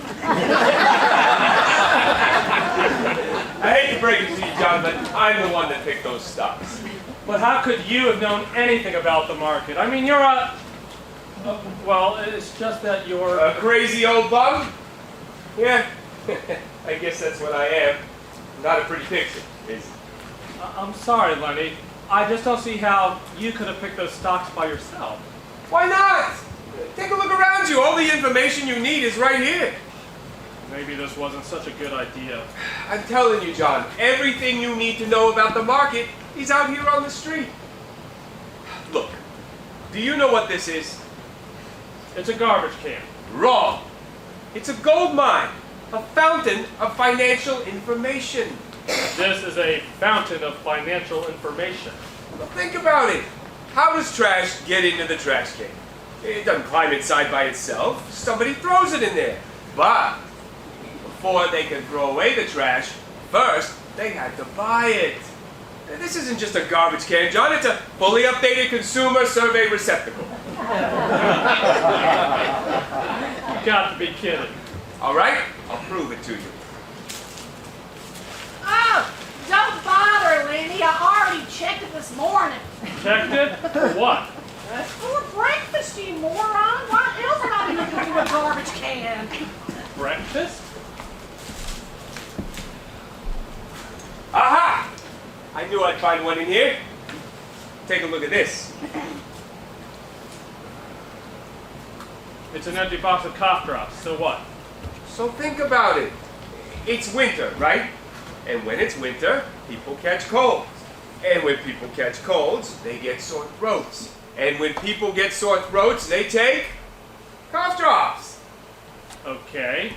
I hate to break it to you, John, but I'm the one that picked those stocks. But how could you have known anything about the market? I mean, you're a... well, it's just that you're... A crazy old bum? Yeah, I guess that's what I am. Not a pretty picture, is it? I'm sorry, Lenny. I just don't see how you could have picked those stocks by yourself. Why not? Take a look around you. All the information you need is right here. Maybe this wasn't such a good idea. I'm telling you, John, everything you need to know about the market is out here on the street. Look, do you know what this is? It's a garbage can. Wrong. It's a gold mine, a fountain of financial information. This is a fountain of financial information. Well, think about it. How does trash get into the trash can? It doesn't climb inside by itself. Somebody throws it in there. But before they can throw away the trash, first they had to buy it. This isn't just a garbage can, John. It's a fully updated consumer survey receptacle. You got to be kidding. All right? I'll prove it to you. Oh, don't bother, Lenny. I already checked it this morning. Checked it? For what? For breakfast, you moron. What else am I going to do to a garbage can? Breakfast? Aha! I knew I'd find one in here. Take a look at this. It's an empty box of cough drops. So what? So think about it. It's winter, right? And when it's winter, people catch colds. And when people catch colds, they get sore throats. And when people get sore throats, they take cough drops. Okay.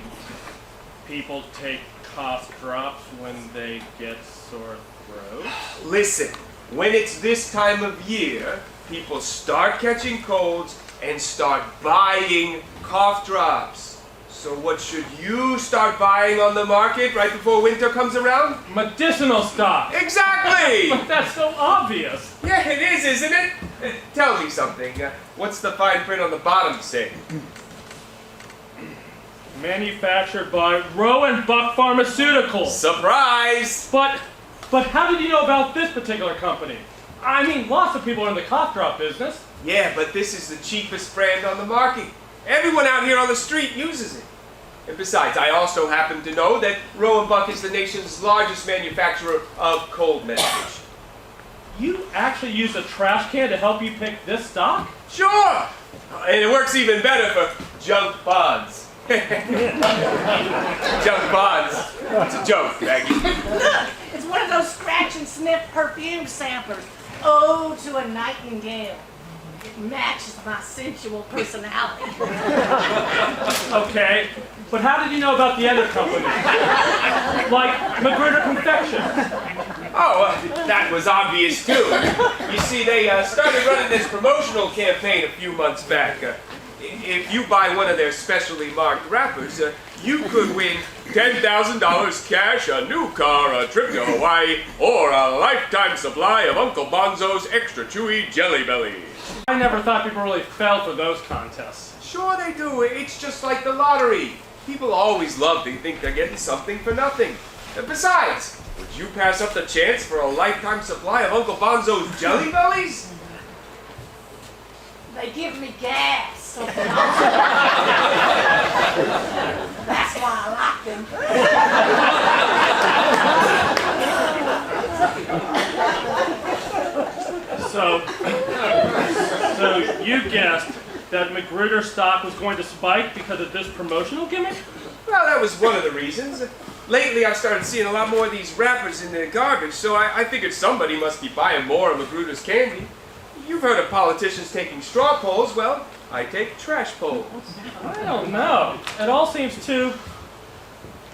People take cough drops when they get sore throats. Listen, when it's this time of year, people start catching colds and start buying cough drops. So what should you start buying on the market right before winter comes around? Medicinal stuff. Exactly! But that's so obvious. Yeah, it is, isn't it? Tell me something. What's the fine print on the bottom say? Manufactured by Rowan Buck Pharmaceuticals. Surprise! But how did you know about this particular company? I mean, lots of people are in the cough drop business. Yeah, but this is the cheapest brand on the market. Everyone out here on the street uses it. And besides, I also happen to know that Rowan Buck is the nation's largest manufacturer of cold medication. You actually used a trash can to help you pick this stock? Sure! And it works even better for junk bonds. Junk bonds. It's a joke, Maggie. Look, it's one of those scratch and sniff perfume samplers. Ode to a Nightingale. It matches my sensual personality. Okay, but how did you know about the other company? Like Magruder Confections? Oh, that was obvious too. You see, they started running this promotional campaign a few months back. If you buy one of their specially marked wrappers, you could win $10,000 cash, a new car, a trip to Hawaii, or a lifetime supply of Uncle Bonzo's extra chewy Jelly Bellies. I never thought people really fell for those contests. Sure they do. It's just like the lottery. People always love to think they're getting something for nothing. And besides, would you pass up the chance for a lifetime supply of Uncle Bonzo's Jelly Bellies? They give me gas. That's why I like them. So you guessed that Magruder stock was going to spike because of this promotional gimmick? Well, that was one of the reasons. Lately, I've started seeing a lot more of these wrappers in the garbage, so I figured somebody must be buying more of Magruder's candy. You've heard of politicians taking straw polls. Well, I take trash polls. I don't know. It all seems too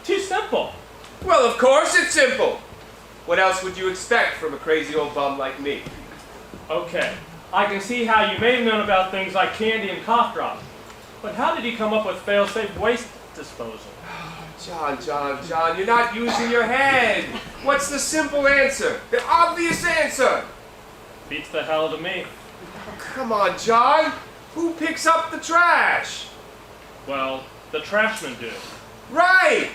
simple. Well, of course it's simple. What else would you expect from a crazy old bum like me? Okay, I can see how you may have known about things like candy and cough drops. But how did you come up with fail-safe waste disposal? John, you're not using your head. What's the simple answer? The obvious answer? Beats the hell to me. Come on, John. Who picks up the trash? Well, the trashmen do. Right!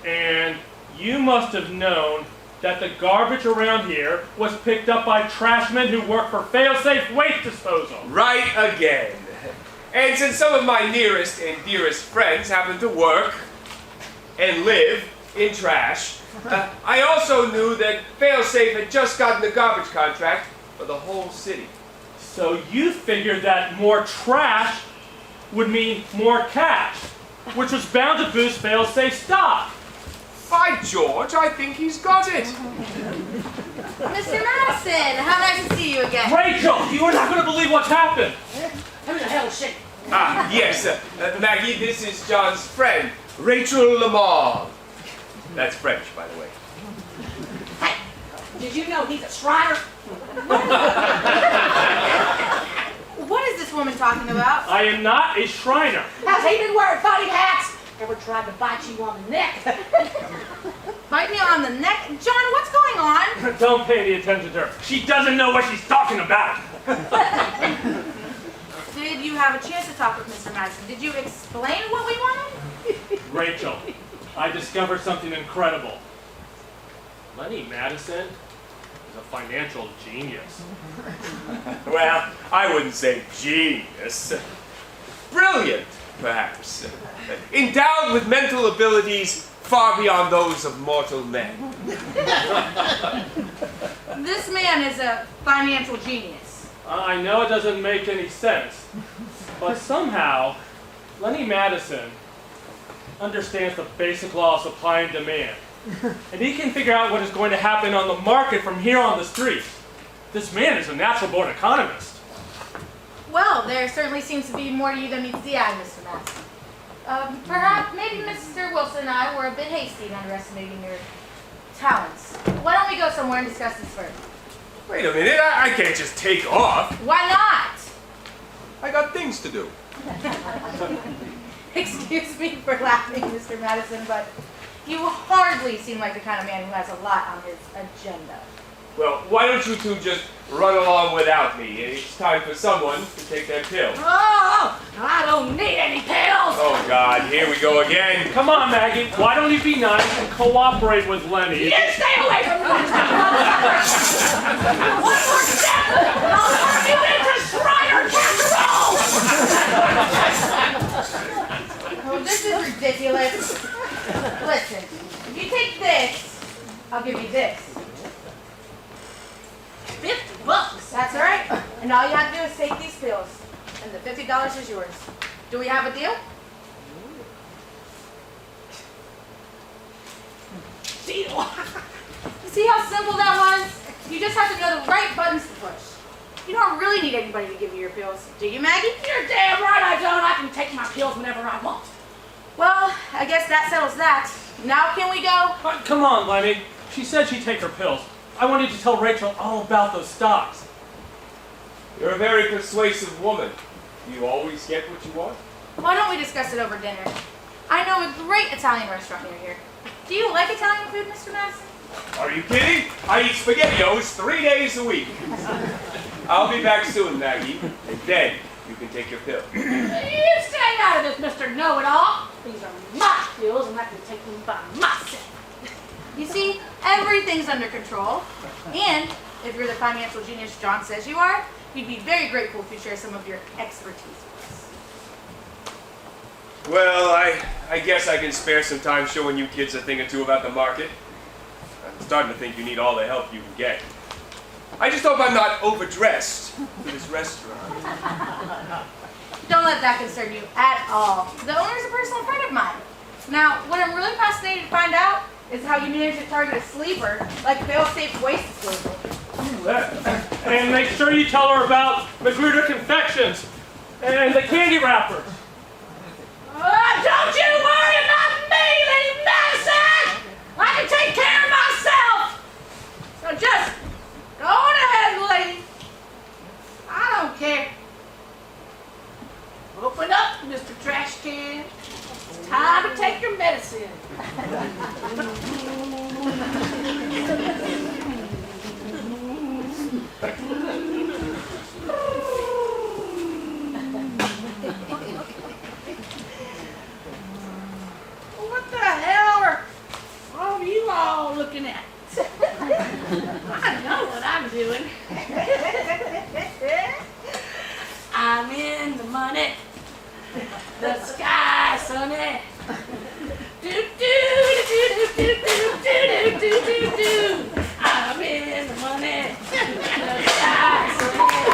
And you must have known that the garbage around here was picked up by trashmen who work for fail-safe waste disposal. Right again. And since some of my nearest and dearest friends happen to work and live in trash, I also knew that Failsafe had just gotten the garbage contract for the whole city. So you figured that more trash would mean more cash, which was bound to boost Failsafe stock. By George, I think he's got it. Mr. Madison, how nice to see you again. Rachel, you are not going to believe what's happened. Who the hell is she? Ah, yes, Maggie, this is John's friend, Rachel Lamar. That's French, by the way. Hey, did you know he's a Shriner? What is this woman talking about? I am not a Shriner. Has he been wearing funny hats? Ever tried to bite you on the neck? Bite me on the neck? John, what's going on? Don't pay any attention to her. She doesn't know what she's talking about. Did you have a chance to talk with Mr. Madison? Did you explain what we wanted? Rachel, I discovered something incredible. Lenny Madison is a financial genius. Well, I wouldn't say genius. Brilliant, perhaps. Endowed with mental abilities far beyond those of mortal men. This man is a financial genius. I know it doesn't make any sense, but somehow Lenny Madison understands the basic law of supply and demand. And he can figure out what is going to happen on the market from here on the street. This man is a natural-born economist. Well, there certainly seems to be more to you than meets the eye, Mr. Madison. Perhaps, maybe Mr. Wilson and I were a bit hasty in underestimating your talents. Why don't we go somewhere and discuss this further? Wait a minute, I can't just take off. Why not? I got things to do. Excuse me for laughing, Mr. Madison, but you hardly seem like the kind of man who has a lot on his agenda. Well, why don't you two just run along without me? It's time for someone to take their pill. Oh, I don't need any pills. Oh, God, here we go again. Come on, Maggie, why don't you be nice and cooperate with Lenny? You stay away from me. One more step, and I'll turn you into Shriner casserole. Oh, this is ridiculous. Listen, if you take this, I'll give you this. $50. That's all right. And all you have to do is take these pills, and the $50 is yours. Do we have a deal? Deal. See how simple that was? You just have to know the right buttons to push. You don't really need anybody to give you your pills, do you, Maggie? You're damn right I don't. I can take my pills whenever I want. Well, I guess that settles that. Now can we go? Come on, Lenny. She said she'd take her pills. I wanted to tell Rachel all about those stocks. You're a very persuasive woman. Do you always get what you want? Why don't we discuss it over dinner? I know a great Italian restaurant near here. Do you like Italian food, Mr. Madison? Are you kidding? I eat SpaghettiOs 3 days a week. I'll be back soon, Maggie, and then you can take your pill. You stay out of this, Mr. Know-It-All. These are my pills, and I can take them by myself. You see, everything's under control. And if you're the financial genius John says you are, you'd be very grateful if you share some of your expertise with us. Well, I guess I can spare some time showing you kids a thing or two about the market. I'm starting to think you need all the help you can get. I just hope I'm not overdressed for this restaurant. Don't let that concern you at all. The owner's a personal friend of mine. Now, what I'm really fascinated to find out is how you manage to target a sleeper like fail-safe waste disposal. And make sure you tell her about Magruder confections and the candy wrappers. Don't you worry about me, Lady Madison! I can take care of myself! So just go on ahead, lady. I don't care. Open up, Mr. Trash Can. It's time to take your medicine. What the hell are all you all looking at? I know what I'm doing. I'm in the money. The sky, sunny. Do do do do do do do do do do. I'm in the money. The sky, sunny.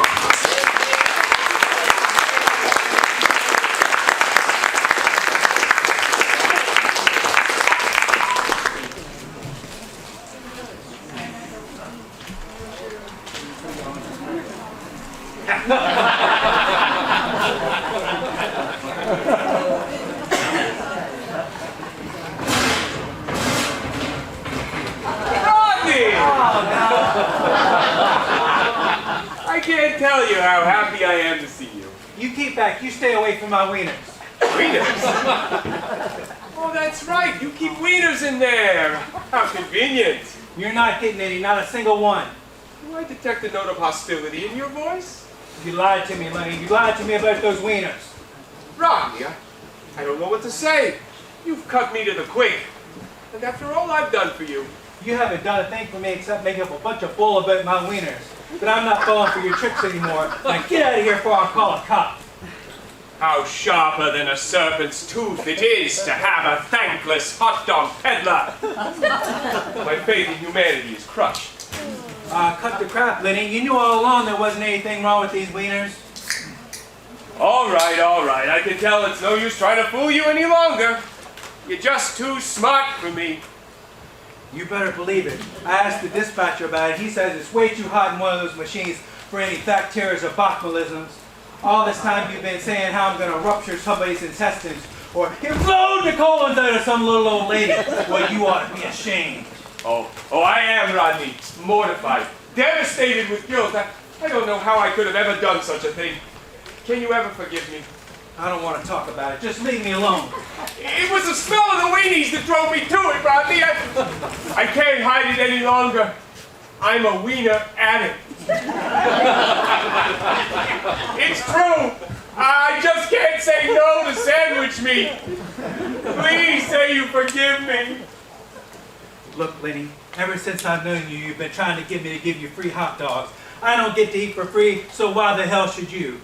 I can't tell you how happy I am to see you. You keep back. You stay away from my wieners. Wieners? Oh, that's right. You keep wieners in there. How convenient. You're not getting any, not a single one. Do I detect a note of hostility in your voice? You lied to me, Lenny. You lied to me about those wieners. Rodney, I don't know what to say. You've cut me to the quick. And after all I've done for you, You haven't done a thing for me except make up a bunch of bull about my wieners. But I'm not falling for your tricks anymore. Now get out of here before I call a cop. how sharper than a serpent's tooth it is to have a thankless hot dog peddler. My faith in humanity is crushed. Cut the crap, Lenny. You knew all along there wasn't anything wrong with these wieners. All right. I can tell it's no use trying to fool you any longer. You're just too smart for me. You better believe it. I asked the dispatcher about it. He says it's way too hot in one of those machines for any bacteria or botulisms. All this time you've been saying how I'm going to rupture somebody's intestines or implode the colons out of some little old lady. Well, you ought to be ashamed. Oh, I am, Rodney. Mortified. Devastated with guilt. I don't know how I could have ever done such a thing. Can you ever forgive me? I don't want to talk about it. Just leave me alone. It was the smell of the weenies that drove me to it, Rodney. I can't hide it any longer. I'm a wiener addict. It's true. I just can't say no to sandwich meat. Please say you forgive me. Look, Lenny, ever since I've known you, you've been trying to get me to give you free hot dogs. I don't get to eat for free, so why the hell should you?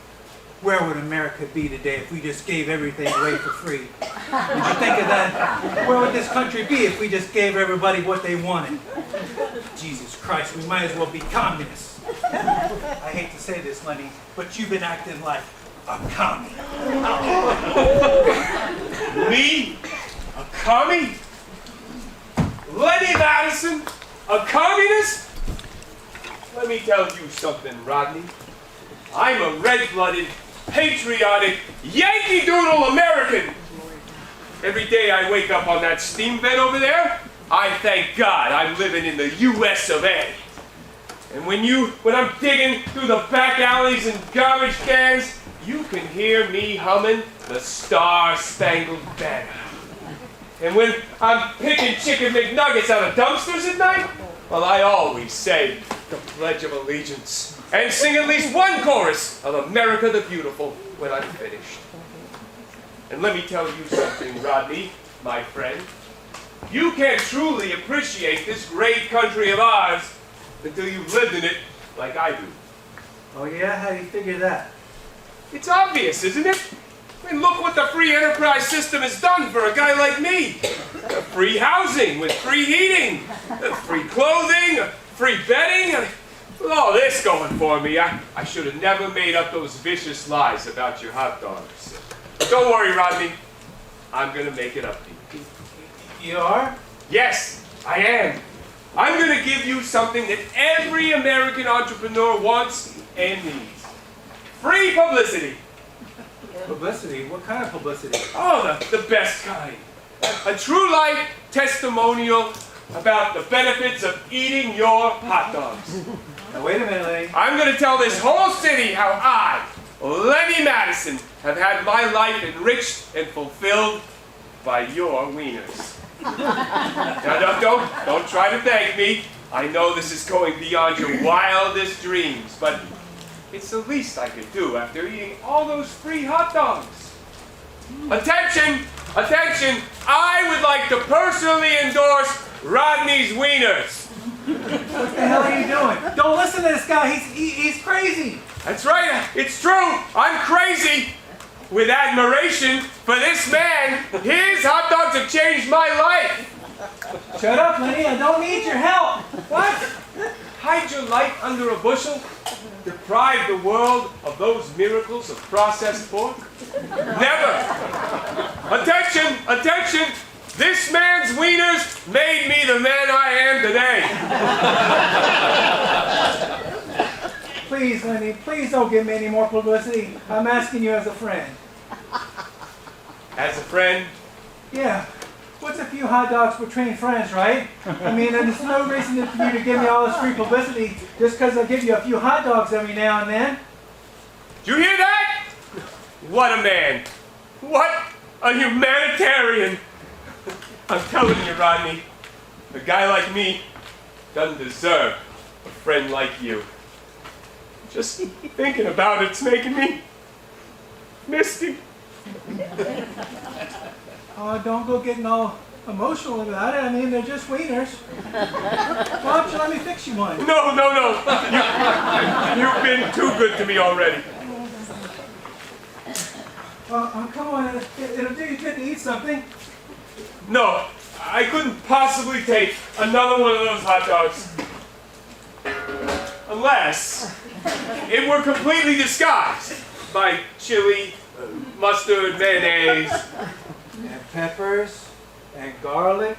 Where would America be today if we just gave everything away for free? Did you think of that? Where would this country be if we just gave everybody what they wanted? Jesus Christ, we might as well be communists. I hate to say this, Lenny, but you've been acting like a commie. Me? A commie? Lenny Madison? A communist? Let me tell you something, Rodney. I'm a red-blooded, patriotic, Yankee Doodle American. Every day I wake up on that steam bed over there, I thank God I'm living in the U.S. of A. And when I'm digging through the back alleys and garbage cans, you can hear me humming the Star-Spangled Banner. And when I'm picking chicken McNuggets out of dumpsters at night, well, I always say the Pledge of Allegiance and sing at least one chorus of America the Beautiful when I'm finished. And let me tell you something, Rodney, my friend. You can't truly appreciate this great country of ours until you've lived in it like I do. Oh yeah? How do you figure that? It's obvious, isn't it? I mean, look what the free enterprise system has done for a guy like me. Free housing with free heating, free clothing, free bedding. With all this going for me, I should have never made up those vicious lies about your hot dogs. Don't worry, Rodney. I'm going to make it up to you. You are? Yes, I am. I'm going to give you something that every American entrepreneur wants and needs. Free publicity. Publicity? What kind of publicity? Oh, the best kind. A true life testimonial about the benefits of eating your hot dogs. Now wait a minute, Lenny. I'm going to tell this whole city how I, Lenny Madison, have had my life enriched and fulfilled by your wieners. Now, don't try to thank me. I know this is going beyond your wildest dreams, but it's the least I could do after eating all those free hot dogs. Attention! Attention! I would like to personally endorse Rodney's wieners. What the hell are you doing? Don't listen to this guy. He's crazy. That's right. It's true. I'm crazy. With admiration for this man, his hot dogs have changed my life. Shut up, Lenny. I don't need your help. What? Hide your life under a bushel? Deprive the world of those miracles of processed pork? Never. Attention, attention. This man's wieners made me the man I am today. Please, Lenny, please don't give me any more publicity. I'm asking you as a friend. As a friend? Yeah. What's a few hot dogs between friends, right? I mean, there's no reason for you to give me all this free publicity just because I give you a few hot dogs every now and then. Do you hear that? What a man. What a humanitarian. I'm telling you, Rodney, a guy like me doesn't deserve a friend like you. Just thinking about it's making me misty. Oh, don't go getting all emotional about it. I mean, they're just wieners. Why don't you let me fix you one? No. You've been too good to me already. Come on, it'll do you good to eat something. No, I couldn't possibly take another one of those hot dogs. Unless it were completely disguised by chili, mustard, mayonnaise. And peppers, and garlic,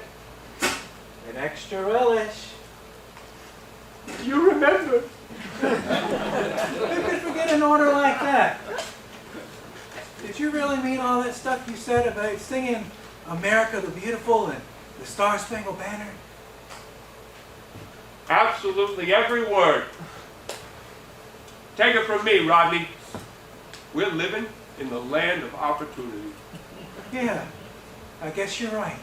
and extra relish. You remember? Who could forget an order like that? Did you really mean all that stuff you said about singing America the Beautiful and the Star-Spangled Banner? Absolutely every word. Take it from me, Rodney. We're living in the land of opportunity. Yeah, I guess you're right.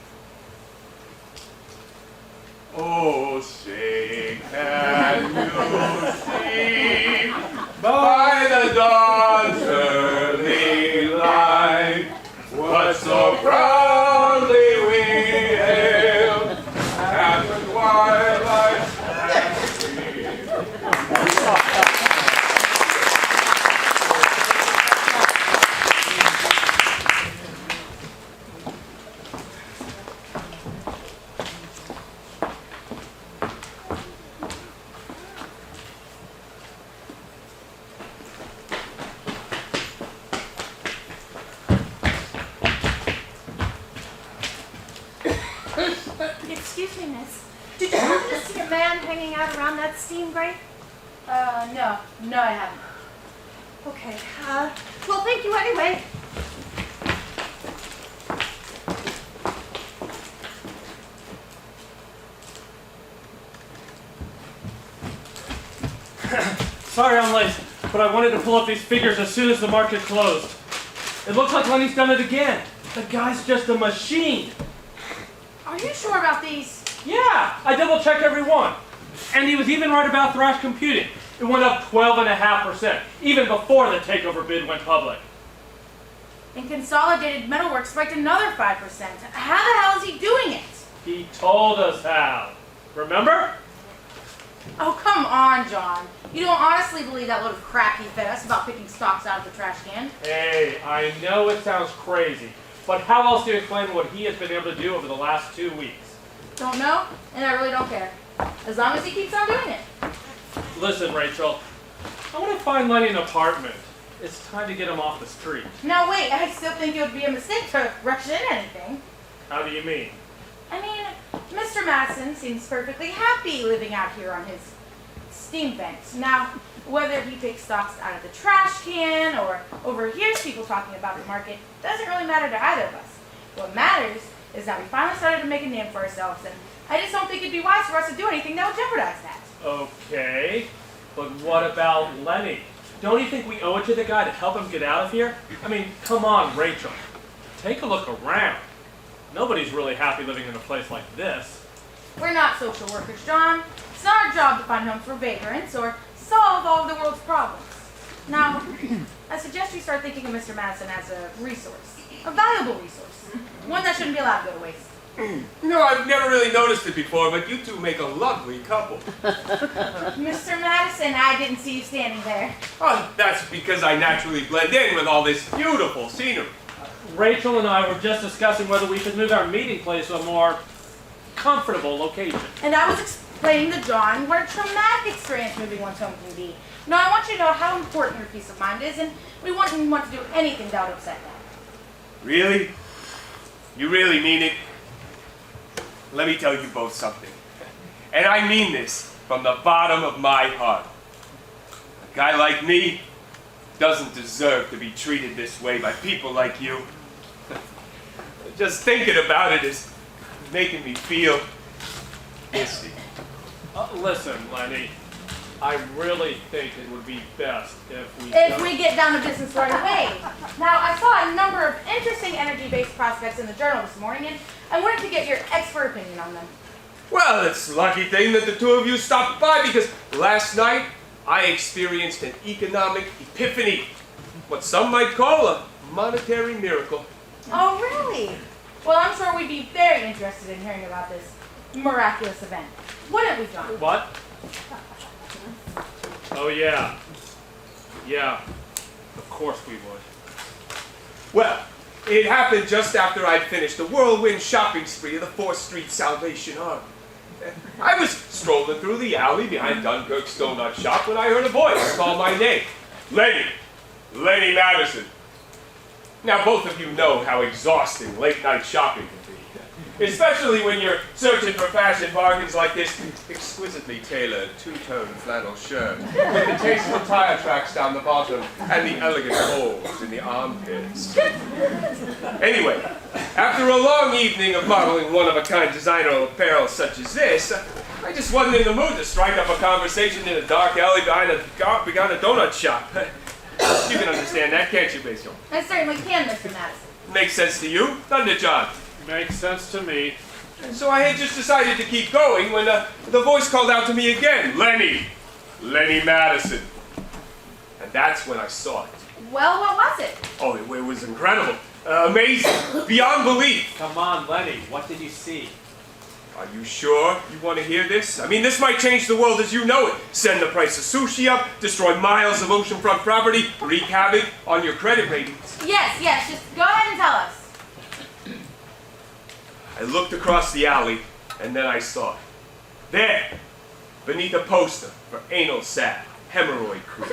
Oh, say can you see by the dawn's early light what so proudly we hailed at the twilight's Excuse me, miss. Did you happen to see a man hanging out around that steam grate? No, I haven't. Okay, well, thank you anyway. Sorry I'm late, but I wanted to pull up these figures as soon as the market closed. It looks like Lenny's done it again. The guy's just a machine. Are you sure about these? Yeah, I double-checked every one. And he was even right about Thrash Computing. It went up 12.5%, even before the takeover bid went public. And Consolidated Metalworks spiked another 5%. How the hell is he doing it? He told us how. Remember? Oh, come on, John. You don't honestly believe that load of crap he fed us about picking stocks out of the trash can? Hey, I know it sounds crazy, but how else do you explain what he has been able to do over the last 2 weeks? Don't know, and I really don't care. As long as he keeps on doing it. Listen, Rachel, I want to find Lenny an apartment. It's time to get him off the street. Now wait, I still think it would be a mistake to rush in anything. How do you mean? I mean, Mr. Madison seems perfectly happy living out here on his steam vent. Now, whether he picks stocks out of the trash can or overhears people talking about the market doesn't really matter to either of us. What matters is that we finally started to make a name for ourselves, and I just don't think it'd be wise for us to do anything that would jeopardize that. Okay, but what about Lenny? Don't you think we owe it to the guy to help him get out of here? I mean, come on, Rachel. Take a look around. Nobody's really happy living in a place like this. We're not social workers, John. It's not our job to find homes for vagrants or solve all of the world's problems. Now, I suggest we start thinking of Mr. Madison as a resource, a valuable resource, one that shouldn't be allowed to go to waste. You know, I've never really noticed it before, but you two make a lovely couple. Mr. Madison, I didn't see you standing there. Oh, that's because I naturally blend in with all this beautiful scenery. Rachel and I were just discussing whether we should move our meeting place to a more comfortable location. And I was explaining to John what a traumatic experience moving one's home can be. Now, I want you to know how important your peace of mind is, and we wouldn't want to do anything that would upset that. Really? You really mean it? Let me tell you both something. And I mean this from the bottom of my heart. A guy like me doesn't deserve to be treated this way by people like you. Just thinking about it is making me feel misty. Listen, Lenny, I really think it would be best if we Get down to business right away. Now, I saw a number of interesting energy-based prospects in the journal this morning, and I wanted to get your expert opinion on them. Well, it's a lucky thing that the two of you stopped by because last night I experienced an economic epiphany. What some might call a monetary miracle. Oh, really? Well, I'm sure we'd be very interested in hearing about this miraculous event. Wouldn't we, John? What? Oh, yeah. Yeah. Of course we would. Well, it happened just after I'd finished a whirlwind shopping spree of the 4th Street Salvation Army. I was strolling through the alley behind Dunkirk's donut shop when I heard a voice call my name. Lenny. Lenny Madison. Now, both of you know how exhausting late-night shopping can be. Especially when you're searching for fashion bargains like this exquisitely tailored two-tone flannel shirt with the tasteful tire tracks down the bottom and the elegant holes in the armpits. Anyway, after a long evening of modeling one-of-a-kind designer apparel such as this, I just wasn't in the mood to strike up a conversation in a dark alley behind a donut shop. You can understand that, can't you, Basil? I certainly can, Mr. Madison. Makes sense to you, doesn't it, John? Makes sense to me. And so I had just decided to keep going when the voice called out to me again, Lenny. Lenny Madison. And that's when I saw it. Well, what was it? Oh, it was incredible. Amazing. Beyond belief. Come on, Lenny. What did you see? Are you sure you want to hear this? I mean, this might change the world as you know it. Send the price of sushi up, destroy miles of oceanfront property, wreak havoc on your credit ratings. Yes, just go ahead and tell us. I looked across the alley, and then I saw it. There, beneath a poster for anal sac, hemorrhoid cream.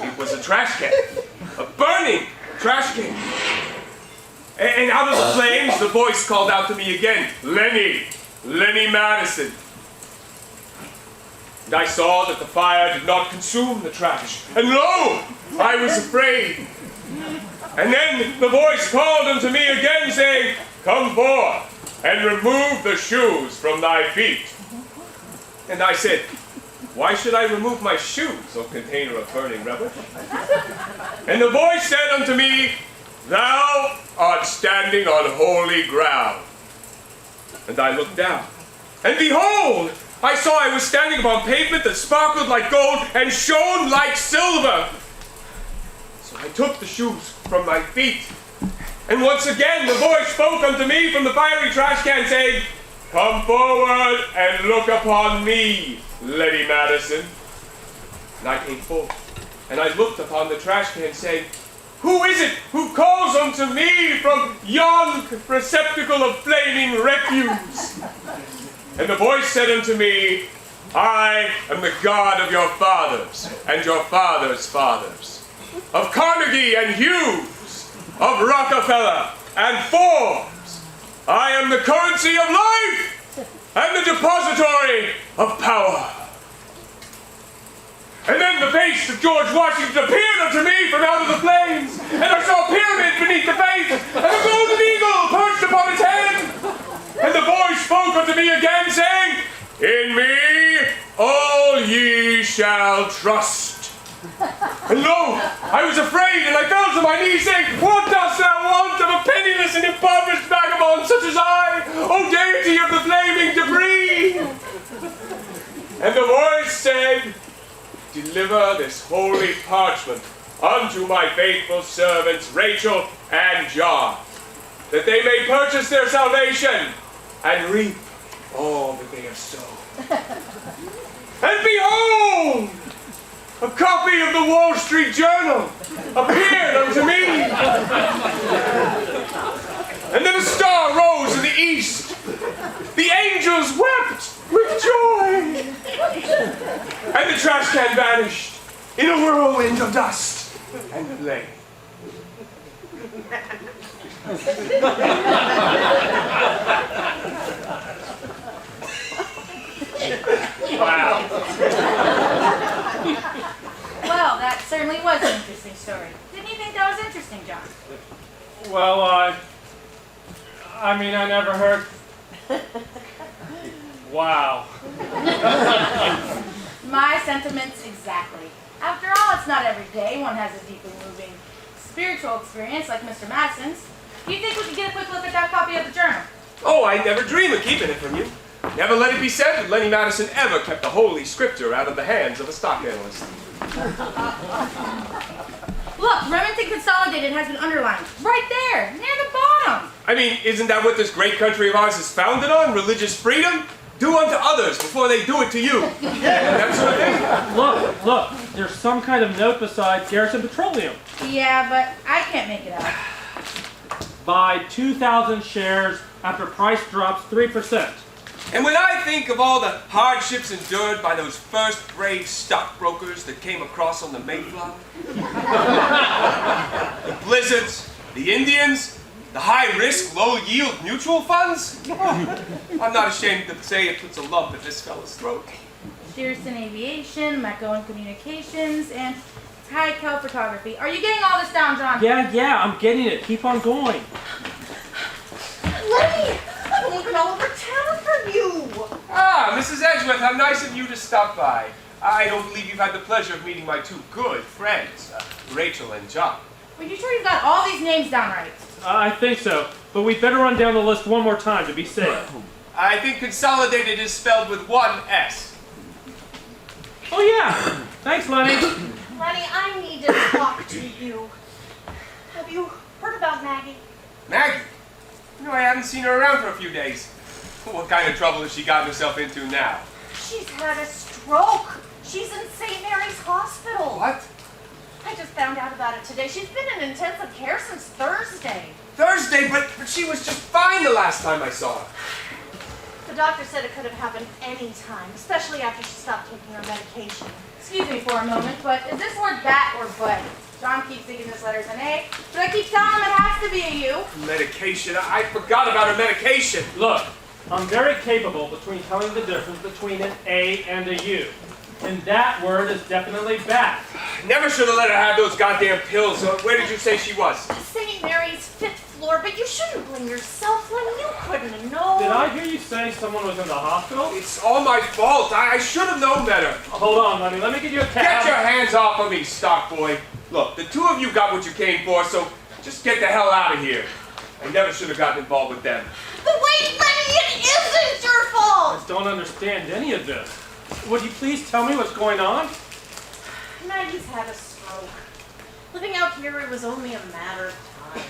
It was a trash can. A burning trash can. And out of the flames, the voice called out to me again, Lenny, Lenny Madison. And I saw that the fire did not consume the trash. And lo, I was afraid. And then the voice called unto me again, saying, Come forth and remove the shoes from thy feet. And I said, Why should I remove my shoes, O container of burning rubbish? And the voice said unto me, Thou art standing on holy ground. And I looked down, and behold, I saw I was standing upon pavement that sparkled like gold and shone like silver. So I took the shoes from my feet, and once again the voice spoke unto me from the fiery trash can, saying, Come forward and look upon me, Lady Madison. And I came forward, and I looked upon the trash can, saying, Who is it who calls unto me from yon receptacle of flaming refuse? And the voice said unto me, I am the God of your fathers and your fathers' fathers, of Carnegie and Hughes, of Rockefeller and Forbes. I am the currency of life and the depository of power. And then the face of George Washington appeared unto me from out of the flames, and I saw a pyramid beneath the face, and a golden eagle perched upon its head. And the voice spoke unto me again, saying, In me all ye shall trust. And lo, I was afraid, and I fell to my knees, saying, What dost thou want of a penniless and impoverished vagabond such as I, O deity of the flaming debris? And the voice said, Deliver this holy parchment unto my faithful servants Rachel and John, that they may purchase their salvation and reap all that they have sown. And behold, a copy of the Wall Street Journal appeared unto me. And then a star rose in the east. The angels wept with joy. And the trash can vanished in a whirlwind of dust and flame. Wow. Well, that certainly was an interesting story. Didn't you think that was interesting, John? Well, I mean, I never heard. Wow. My sentiments exactly. After all, it's not every day one has a deeply moving spiritual experience like Mr. Madison's. Do you think we could get a quick look at that copy of the journal? Oh, I never dream of keeping it from you. Never let it be said that Lenny Madison ever kept the Holy Scripture out of the hands of a stock analyst. Look, Remington Consolidated has been underlined. Right there, near the bottom. I mean, isn't that what this great country of ours is founded on? Religious freedom? Do unto others before they do it to you. That sort of thing. Look, there's some kind of note beside Garrison Petroleum. Yeah, but I can't make it out. Buy 2,000 shares after price drops 3%. And when I think of all the hardships endured by those first-grade stockbrokers that came across on the Mayflower, the blizzards, the Indians, the high-risk, low-yield mutual funds, I'm not ashamed to say it puts a lump in this fellow's throat. Shearson Aviation, Macoan Communications, and Tyco Photography. Are you getting all this down, John? Yeah, I'm getting it. Keep on going. Lenny, I'm looking all over town for you. Ah, Mrs. Edgeworth, how nice of you to stop by. I don't believe you've had the pleasure of meeting my two good friends, Rachel and John. Are you sure you've got all these names down right? I think so, but we'd better run down the list one more time to be safe. I think consolidated is spelled with one S. Oh yeah, thanks Lenny. Lenny, I need to talk to you. Have you heard about Maggie? Maggie? You know, I haven't seen her around for a few days. What kind of trouble has she gotten herself into now? She's had a stroke. She's in St. Mary's Hospital. What? I just found out about it today. She's been in intensive care since Thursday. Thursday, but she was just fine the last time I saw her. The doctor said it could have happened any time, especially after she stopped taking her medication. Excuse me for a moment, but is this word bat or bud? John keeps thinking this letter's an A, but I keep telling him it has to be a U. Medication? I forgot about her medication. Look, I'm very capable between telling the difference between an A and a U. And that word is definitely bat. Never should have let her have those goddamn pills. Where did you say she was? St. Mary's 5th floor, but you shouldn't blame yourself, Lenny. You couldn't have known. Did I hear you say someone was in the hospital? It's all my fault. I should have known better. Hold on, Lenny. Let me get you a cab. Get your hands off of me, stock boy. Look, the two of you got what you came for, so just get the hell out of here. I never should have gotten involved with them. But wait, Lenny, it isn't your I fault! don't understand any of this. Would you please tell me what's going on? Maggie's had a stroke. Living out here, it was only a matter of time.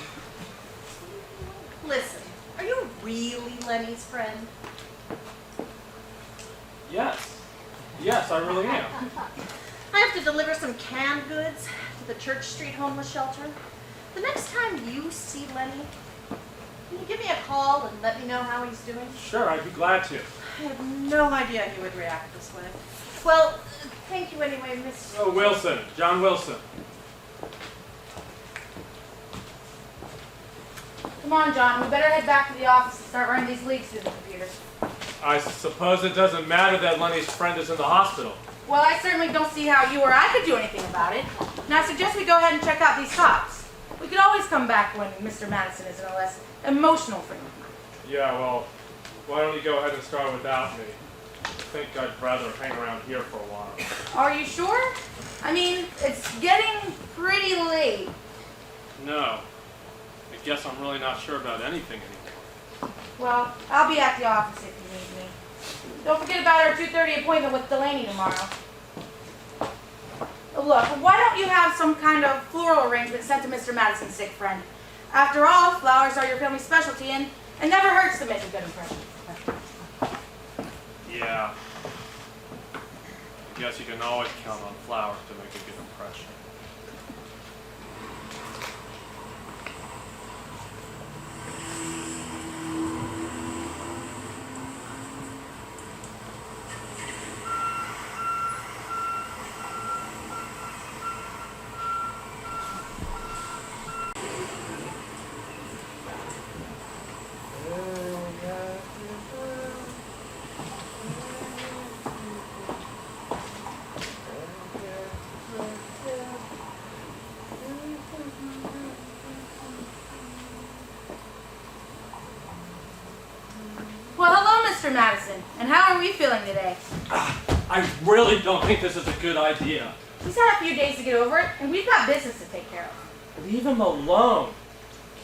Listen, are you really Lenny's friend? Yes. Yes, I really am. I have to deliver some canned goods to the Church Street homeless shelter. The next time you see Lenny, can you give me a call and let me know how he's doing? Sure, I'd be glad to. I had no idea he would react this way. Well, thank you anyway, Miss... Oh, Wilson. John Wilson. Come on, John. We better head back to the office and start running these leaks through the computers. I suppose it doesn't matter that Lenny's friend is in the hospital. Well, I certainly don't see how you or I could do anything about it. And I suggest we go ahead and check out these cops. We could always come back when Mr. Madison is in a less emotional frame of mind. Yeah, well, why don't you go ahead and start without me? I think I'd rather hang around here for a while. Are you sure? I mean, it's getting pretty late. No. I guess I'm really not sure about anything anymore. Well, I'll be at the office if you need me. Don't forget about our 2:30 appointment with Delaney tomorrow. Look, why don't you have some kind of floral arrangement sent to Mr. Madison's sick friend? After all, flowers are your family's specialty, and it never hurts to make a good impression. Yeah. I guess you can always count on flowers to make a good impression. Well, hello, Mr. Madison. And how are we feeling today? I really don't think this is a good idea. He's had a few days to get over it, and we've got business to take care of. Leave him alone.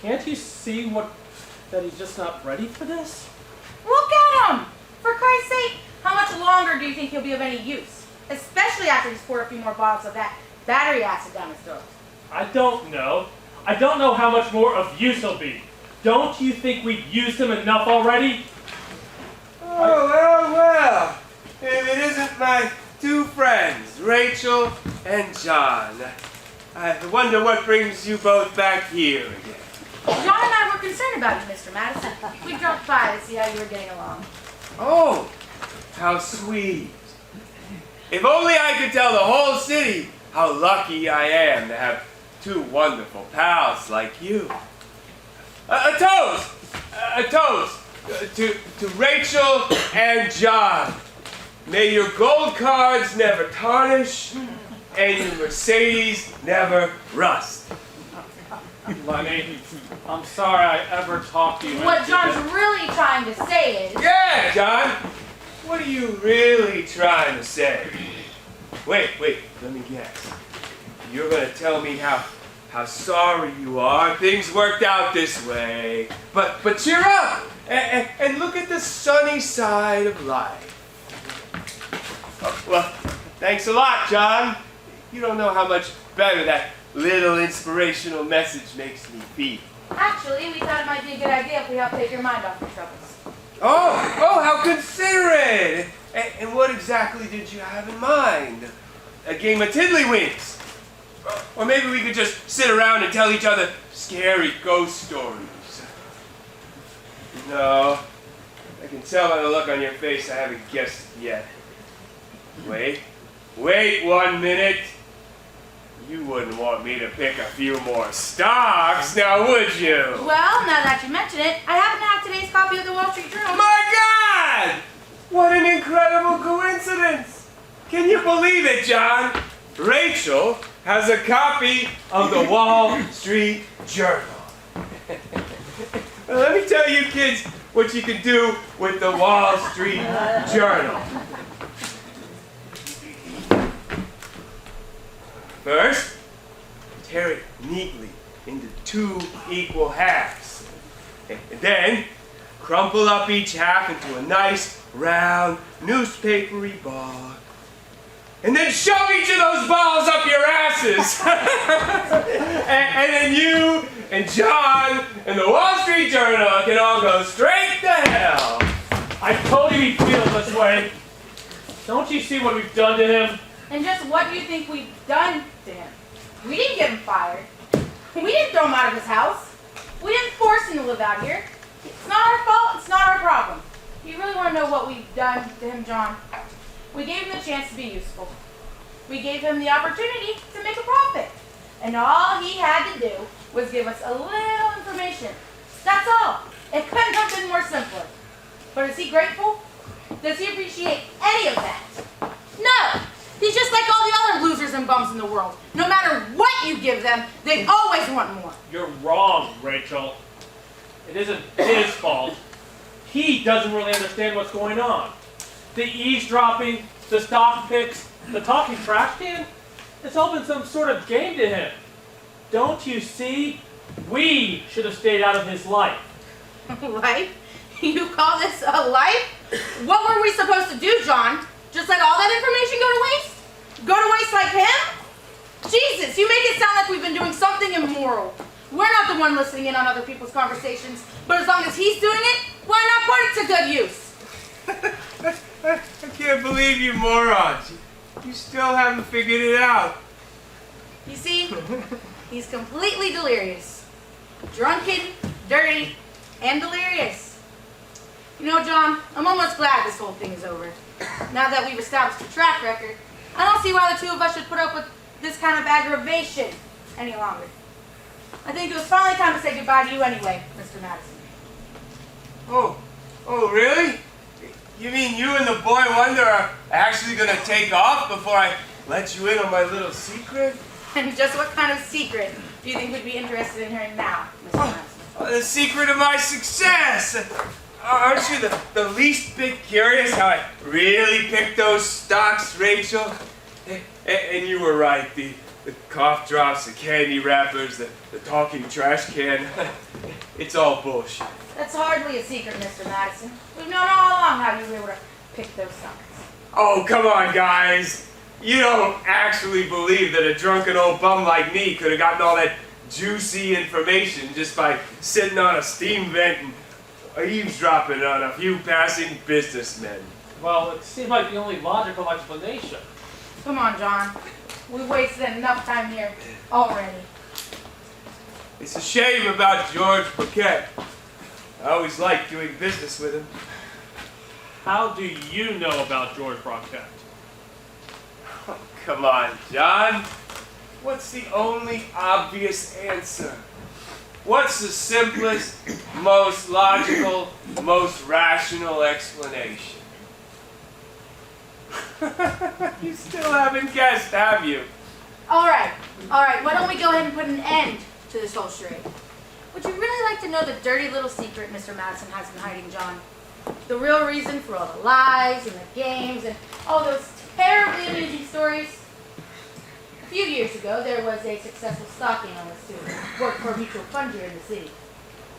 Can't you see that he's just not ready for this? Look at him! For Christ's sake, how much longer do you think he'll be of any use? Especially after he's poured a few more bottles of that battery acid down his throat. I don't know. I don't know how much more of use he'll be. Don't you think we've used him enough already? Oh, well. If it isn't my two friends, Rachel and John. I wonder what brings you both back here again. John and I were concerned about you, Mr. Madison. We dropped by to see how you were getting along. Oh, how sweet. If only I could tell the whole city how lucky I am to have two wonderful pals like you. A toast! A toast to Rachel and John. May your gold cards never tarnish and your Mercedes never rust. Lenny, I'm sorry I ever talked to you. What John's really trying to say is... Yeah, John. What are you really trying to say? Wait, let me guess. You're going to tell me how sorry you are things worked out this way. But cheer up and look at the sunny side of life. Oh, well, thanks a lot, John. You don't know how much better that little inspirational message makes me feel. Actually, we thought it might be a good idea if we helped take your mind off your troubles. Oh, how considerate! And what exactly did you have in mind? A game of tiddlywinks? Or maybe we could just sit around and tell each other scary ghost stories. No, I can tell by the look on your face I haven't guessed it yet. Wait 1 minute. You wouldn't want me to pick a few more stocks, now would you? Well, now that you mention it, I happen to have today's copy of the Wall Street Journal. My God! What an incredible coincidence! Can you believe it, John? Rachel has a copy of the Wall Street Journal. Well, let me tell you kids what you can do with the Wall Street Journal. First, tear it neatly into 2 equal halves. And then, crumple up each half into a nice, round, newspapery ball. And then shove each of those balls up your asses. and then you and John and the Wall Street Journal can all go straight to hell. I told you he'd feel this way. Don't you see what we've done to him? And just what do you think we've done to him? We didn't get him fired. We didn't throw him out of his house. We didn't force him to live out here. It's not our fault. It's not our problem. You really want to know what we've done to him, John? We gave him the chance to be useful. We gave him the opportunity to make a profit. And all he had to do was give us a little information. That's all. It couldn't have been more simpler. But is he grateful? Does he appreciate any of that? No! He's just like all the other losers and bums in the world. No matter what you give them, they always want more. You're wrong, Rachel. It isn't his fault. He doesn't really understand what's going on. The eavesdropping, the stock picks, the talking trash can, it's all been some sort of game to him. Don't you see? We should have stayed out of his life. Life? You call this a life? What were we supposed to do, John? Just let all that information go to waste? Go to waste like him? Jesus, you make it sound like we've been doing something immoral. We're not the one listening in on other people's conversations, but as long as he's doing it, why not put it to good use? I can't believe you morons. You still haven't figured it out. You see, he's completely delirious. Drunken, dirty, and delirious. You know, John, I'm almost glad this whole thing is over. Now that we've established a track record, I don't see why the two of us should put up with this kind of aggravation any longer. I think it was finally time to say goodbye to you anyway, Mr. Madison. Oh, really? You mean you and the boy wonder are actually going to take off before I let you in on my little secret? And just what kind of secret do you think we'd be interested in hearing now, Mr. Madison? The secret of my success! Aren't you the least bit curious how I really picked those stocks, Rachel? And you were right, the cough drops, the candy wrappers, the talking trash can, it's all bullshit. That's hardly a secret, Mr. Madison. We've known all along how you were able to pick those stocks. Oh, come on, guys. You don't actually believe that a drunken old bum like me could have gotten all that juicy information just by sitting on a steam vent and eavesdropping on a few passing businessmen. Well, it seemed like the only logical explanation. Come on, John. We've wasted enough time here already. It's a shame about George Paquette. I always liked doing business with him. How do you know about George Brockett? Oh, come on, John. What's the only obvious answer? What's the simplest, most logical, most rational explanation? You still haven't guessed, have you? All right. Why don't we go ahead and put an end to this whole charade? Would you really like to know the dirty little secret Mr. Madison has been hiding, John? The real reason for all the lies and the games and all those terribly amusing stories? A few years ago, there was a successful stock analyst who worked for a mutual fund here in the city.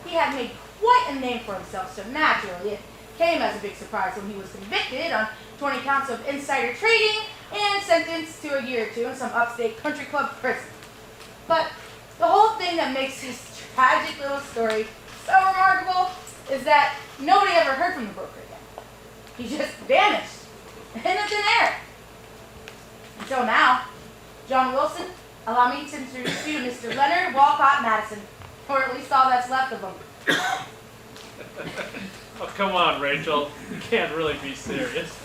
He had made quite a name for himself, so naturally it came as a big surprise when he was convicted on 20 counts of insider trading and sentenced to a year or two in some upstate country club prison. But the whole thing that makes this tragic little story so remarkable is that nobody ever heard from the broker again. He just vanished in the thin air. Until now. John Wilson, allow me to introduce you to Mr. Leonard Walcott Madison, or at least all that's left of him. Oh, come on, Rachel. You can't really be serious.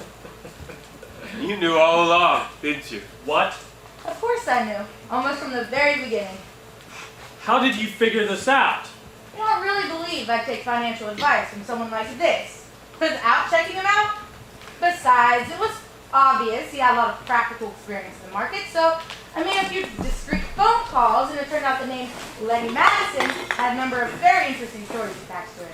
You knew all along, didn't you? What? Of course I knew, almost from the very beginning. How did you figure this out? You don't really believe I'd take financial advice from someone like this without checking him out? Besides, it was obvious he had a lot of practical experience in the market, so I made a few discreet phone calls, and it turned out the name Lenny Madison had a number of very interesting stories attached to it.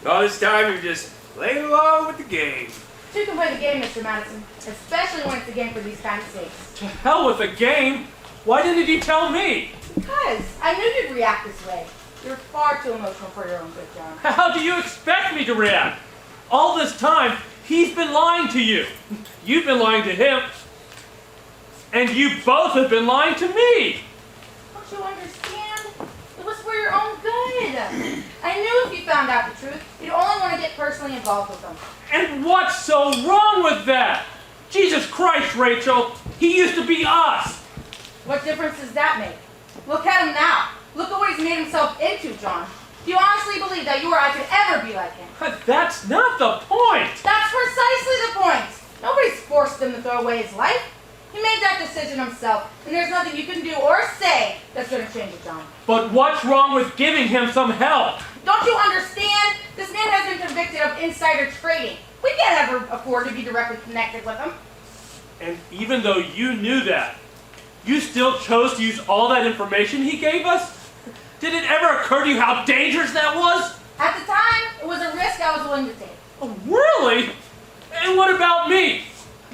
All this time you're just playing along with the game. You can play the game, Mr. Madison, especially when it's a game for these kind of stakes. To hell with the game. Why didn't you tell me? Because I knew you'd react this way. You're far too emotional for your own good, John. How do you expect me to react? All this time, he's been lying to you. You've been lying to him. And you both have been lying to me. Don't you understand? It was for your own good. I knew if you found out the truth, you'd only want to get personally involved with them. And what's so wrong with that? Jesus Christ, Rachel. He used to be us. What difference does that make? Look at him now. Look at what he's made himself into, John. Do you honestly believe that you or I could ever be like him? But that's not the point. That's precisely the point. Nobody's forced him to throw away his life. He made that decision himself, and there's nothing you can do or say that's going to change it, John. But what's wrong with giving him some help? Don't you understand? This man has been convicted of insider trading. We can't ever afford to be directly connected with him. And even though you knew that, you still chose to use all that information he gave us? Did it ever occur to you how dangerous that was? At the time, it was a risk I was willing to take. Oh, really? And what about me?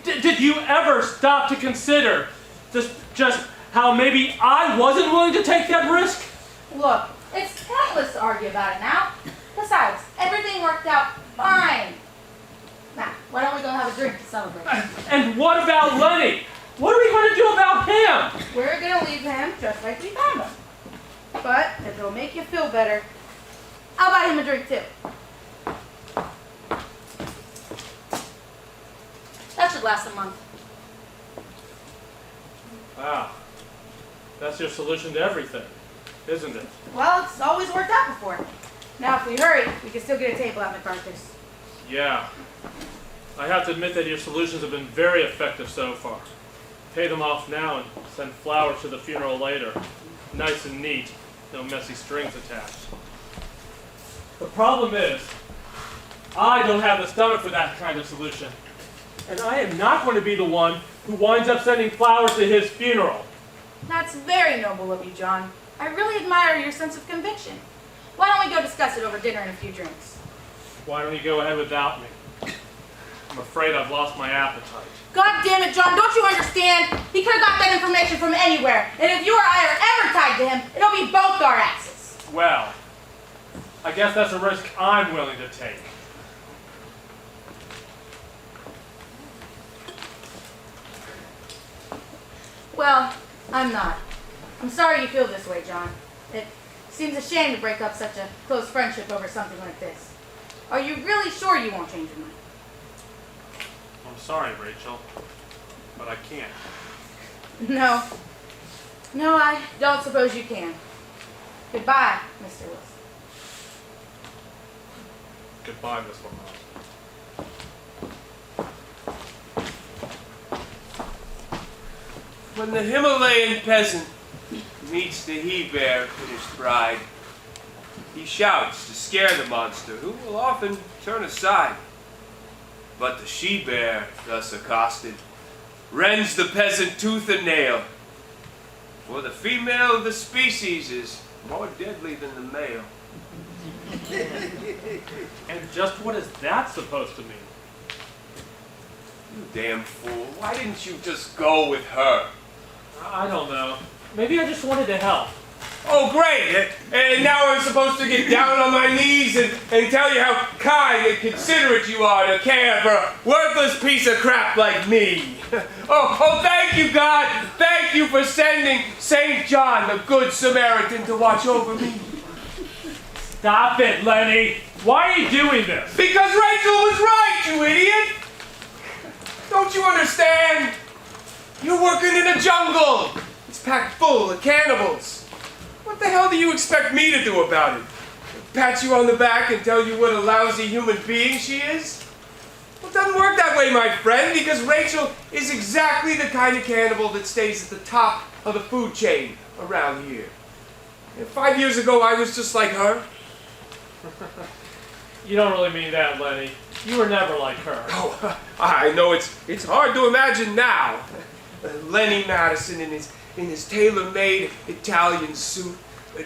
Did you ever stop to consider just how maybe I wasn't willing to take that risk? Look, it's pointless to argue about it now. Besides, everything worked out fine. Now, why don't we go have a drink to celebrate? And what about Lenny? What are we going to do about him? We're going to leave him just like we found him. But if it'll make you feel better, I'll buy him a drink too. That should last a month. Wow. That's your solution to everything, isn't it? Well, it's always worked out before. Now, if we hurry, we can still get a table at MacArthur's. Yeah. I have to admit that your solutions have been very effective so far. Pay them off now and send flowers to the funeral later. Nice and neat. No messy strings attached. The problem is, I don't have the stomach for that kind of solution. And I am not going to be the one who winds up sending flowers to his funeral. That's very noble of you, John. I really admire your sense of conviction. Why don't we go discuss it over dinner and a few drinks? Why don't you go ahead without me? I'm afraid I've lost my appetite. God damn it, John, don't you understand? He could have got that information from anywhere. And if you or I are ever tied to him, it'll be both our asses. Well, I guess that's a risk I'm willing to take. Well, I'm not. I'm sorry you feel this way, John. It seems a shame to break up such a close friendship over something like this. Are you really sure you won't change your mind? I'm sorry, Rachel, but I can't. No. No, I don't suppose you can. Goodbye, Mr. Wilson. Goodbye, Miss Lamont. When the Himalayan peasant meets the he-bear in his pride, he shouts to scare the monster, who will often turn aside. But the she-bear, thus accosted, rends the peasant tooth and nail, for the female of the species is more deadly than the male. And just what is that supposed to mean? You damn fool, why didn't you just go with her? I don't know. Maybe I just wanted to help. Oh, great! And now I'm supposed to get down on my knees and tell you how kind and considerate you are to care for a worthless piece of crap like me. Oh, thank you, God! Thank you for sending St. John, the Good Samaritan, to watch over me. Stop it, Lenny! Why are you doing this? Because Rachel was right, you idiot! Don't you understand? You're working in a jungle. It's packed full of cannibals. What the hell do you expect me to do about it? Pat you on the back and tell you what a lousy human being she is? Well, it doesn't work that way, my friend, because Rachel is exactly the kind of cannibal that stays at the top of the food chain around here. And 5 years ago, I was just like her. You don't really mean that, Lenny. You were never like her. Oh, I know it's hard to imagine now. Lenny Madison in his tailor-made Italian suit,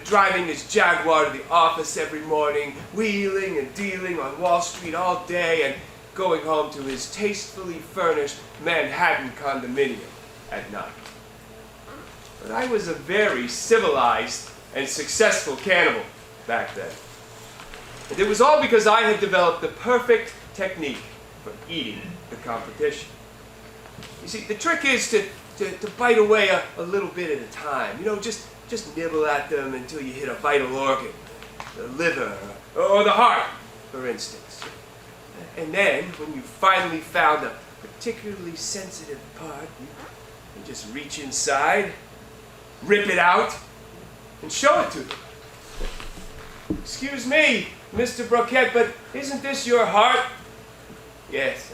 driving his Jaguar to the office every morning, wheeling and dealing on Wall Street all day, and going home to his tastefully furnished Manhattan condominium at night. But I was a very civilized and successful cannibal back then. And it was all because I had developed the perfect technique for eating the competition. You see, the trick is to bite away a little bit at a time. You know, just nibble at them until you hit a vital organ, the liver or the heart, for instance. And then, when you finally found a particularly sensitive part, you just reach inside, rip it out, and show it to them. Excuse me, Mr. Broquette, but isn't this your heart? Yes,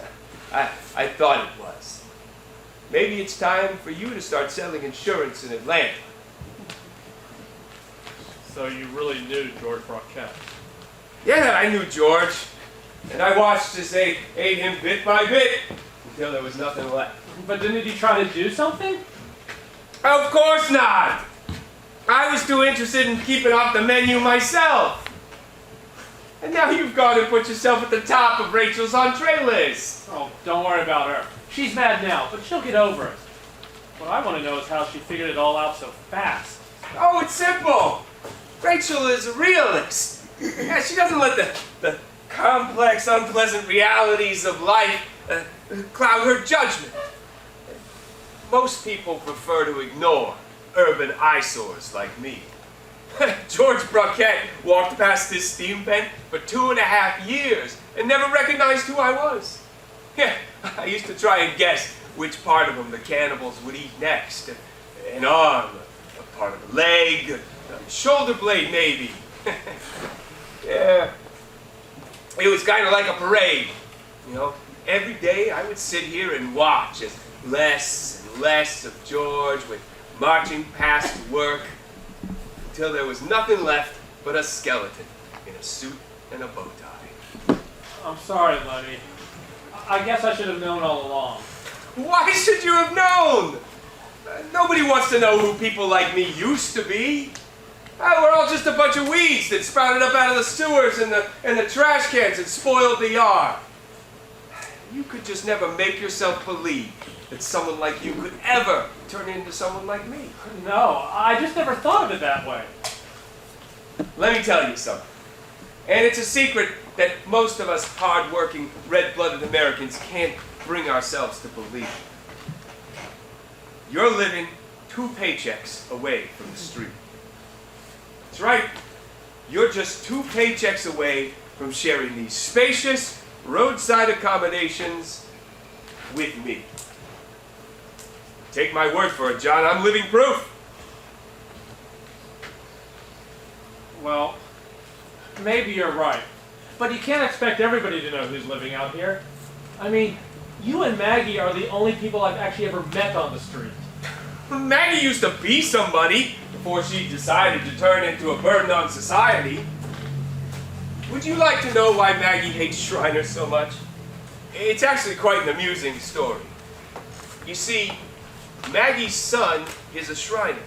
I thought it was. Maybe it's time for you to start selling insurance in Atlanta. So you really knew George Broquette? Yeah, I knew George. And I watched as they ate him bit by bit until there was nothing left. But didn't he try to do something? Of course not! I was too interested in keeping off the menu myself. And now you've gone and put yourself at the top of Rachel's entree list. Oh, don't worry about her. She's mad now, but she'll get over it. What I want to know is how she figured it all out so fast. Oh, it's simple. Rachel is a realist. Yeah, she doesn't let the complex, unpleasant realities of life cloud her judgment. Most people prefer to ignore urban eyesores like me. George Broquette walked past this steam pen for 2.5 years and never recognized who I was. Yeah, I used to try and guess which part of him the cannibals would eat next. An arm, a part of a leg, a shoulder blade maybe. Yeah. It was kind of like a parade, you know. Every day I would sit here and watch as less and less of George went marching past work until there was nothing left but a skeleton in a suit and a bow tie. I'm sorry, Lenny. I guess I should have known all along. Why should you have known? Nobody wants to know who people like me used to be. We're all just a bunch of weeds that sprouted up out of the sewers and the trash cans and spoiled the yard. You could just never make yourself believe that someone like you could ever turn into someone like me. No, I just never thought of it that way. Let me tell you something. And it's a secret that most of us hard-working, red-blooded Americans can't bring ourselves to believe. You're living 2 paychecks away from the street. That's right. You're just 2 paychecks away from sharing these spacious roadside accommodations with me. Take my word for it, John. I'm living proof. Well, maybe you're right. But you can't expect everybody to know who's living out here. I mean, you and Maggie are the only people I've actually ever met on the street. Maggie used to be somebody before she decided to turn into a burden on society. Would you like to know why Maggie hates Shriners so much? It's actually quite an amusing story. You see, Maggie's son is a Shriner.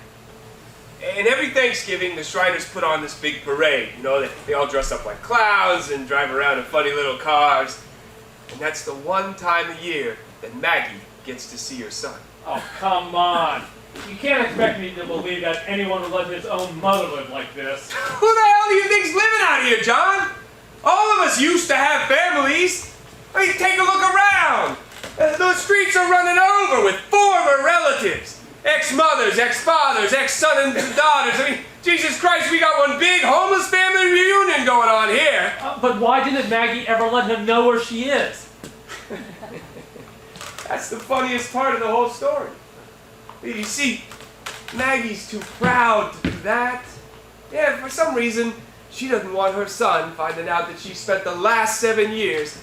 And every Thanksgiving, the Shriners put on this big parade. You know, they all dress up like clowns and drive around in funny little cars. And that's the one time a year that Maggie gets to see her son. Oh, come on. You can't expect me to believe that anyone would let his own mother live like this. Who the hell do you think's living out here, John? All of us used to have families. I mean, take a look around. The streets are running over with former relatives. Ex-mothers, ex-fathers, ex-sons and daughters. I mean, Jesus Christ, we got one big homeless family reunion going on here. But why didn't Maggie ever let him know where she is? That's the funniest part of the whole story. You see, Maggie's too proud to do that. Yeah, for some reason, she doesn't want her son finding out that she spent the last 7 years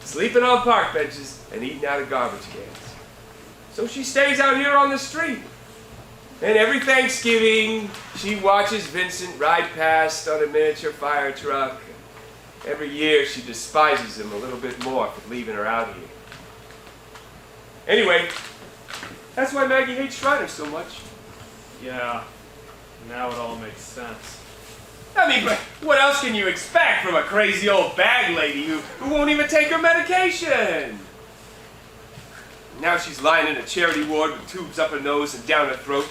sleeping on park benches and eating out of garbage cans. So she stays out here on the street. And every Thanksgiving, she watches Vincent ride past on a miniature fire truck. Every year, she despises him a little bit more for leaving her out here. Anyway, That's why Maggie hates Shriner so much. Yeah, now it all makes sense. I mean, but what else can you expect from a crazy old bag lady who won't even take her medication? Now she's lying in a charity ward with tubes up her nose and down her throat.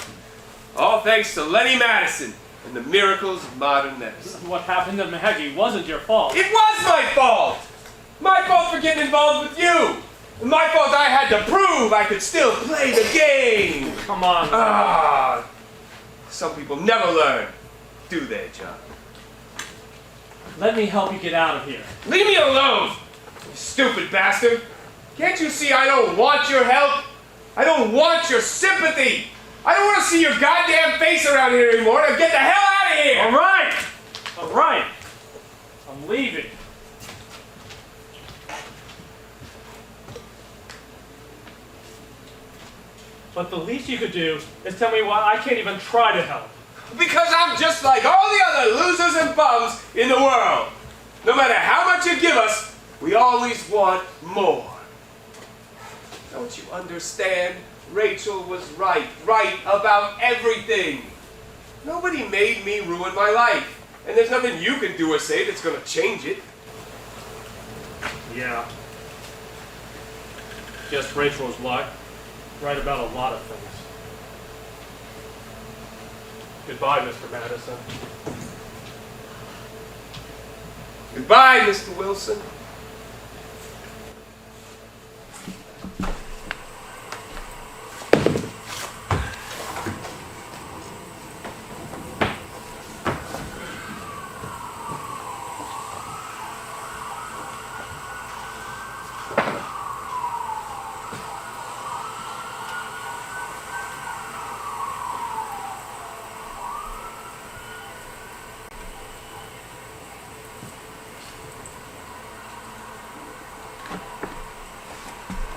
All thanks to Lenny Madison and the miracles of modern medicine. What happened to Maggie wasn't your fault. It was my fault! My fault for getting involved with you! And my fault I had to prove I could still play the game! Come on. Ah! Some people never learn, do they, John? Let me help you get out of here. Leave me alone, you stupid bastard! Can't you see I don't want your help? I don't want your sympathy! I don't want to see your goddamn face around here anymore! Now get the hell out of here! All right. I'm leaving. But the least you could do is tell me why I can't even try to help. Because I'm just like all the other losers and bums in the world. No matter how much you give us, we always want more. Don't you understand? Rachel was right about everything. Nobody made me ruin my life. And there's nothing you can do or say that's going to change it. Yeah. Guess Rachel was right about a lot of things. Goodbye, Mr. Madison. Goodbye, Mr. Wilson.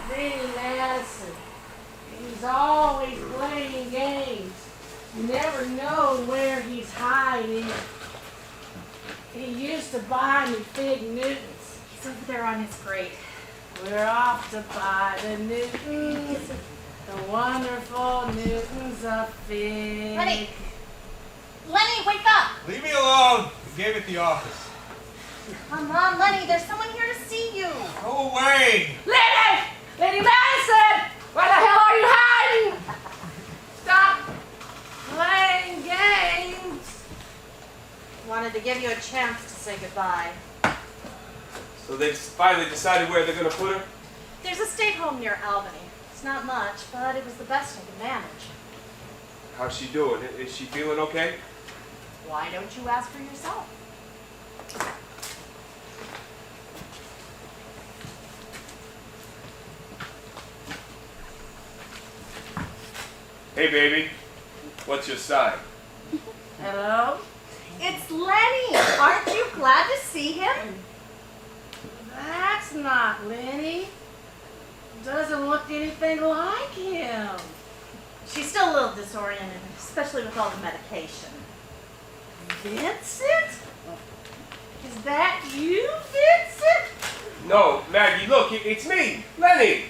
Billy Madison. He's always playing games. You never know where he's hiding. He used to buy me Fig Newtons. He's over there on his grate. We're off to buy the Newtons. The wonderful Newtons of Fig. Lenny, wake up! Leave me alone. You gave it the office. Come on, Lenny, there's someone here to see you. Go away. Lenny! Lady Madison! Where the hell are you hiding? Stop playing games. Wanted to give you a chance to say goodbye. So they've finally decided where they're going to put her? There's a state home near Albany. It's not much, but it was the best I could manage. How's she doing? Is she feeling okay? Why don't you ask her yourself? Hey, baby. What's your sign? Hello? It's Lenny! Aren't you glad to see him? That's not Lenny. Doesn't look anything like him. She's still a little disoriented, especially with all the medication. Vincent? Is that you, Vincent? No, Maggie, look, it's me, Lenny.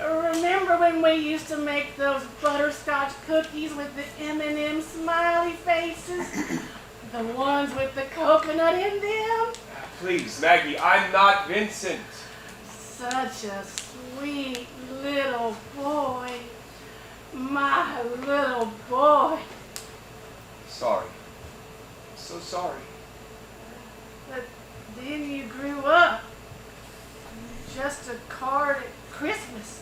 Remember when we used to make those butterscotch cookies with the M&M smiley faces? The ones with the coconut in them? Please, Maggie, I'm not Vincent. Such a sweet little boy. My little boy. Sorry. So sorry. But then you grew up. Just a card at Christmas.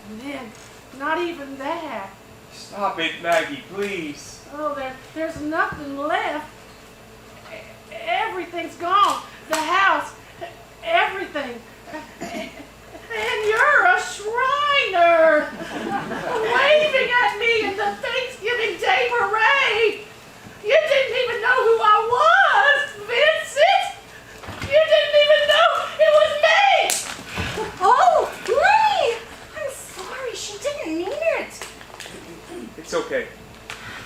And then, not even that. Stop it, Maggie, please. Oh, there's nothing left. Everything's gone. The house, everything. And you're a Shriner, waving at me in the Thanksgiving Day parade. You didn't even know who I was, Vincent. You didn't even know it was me. Oh, Lenny! I'm sorry, she didn't mean it. It's okay.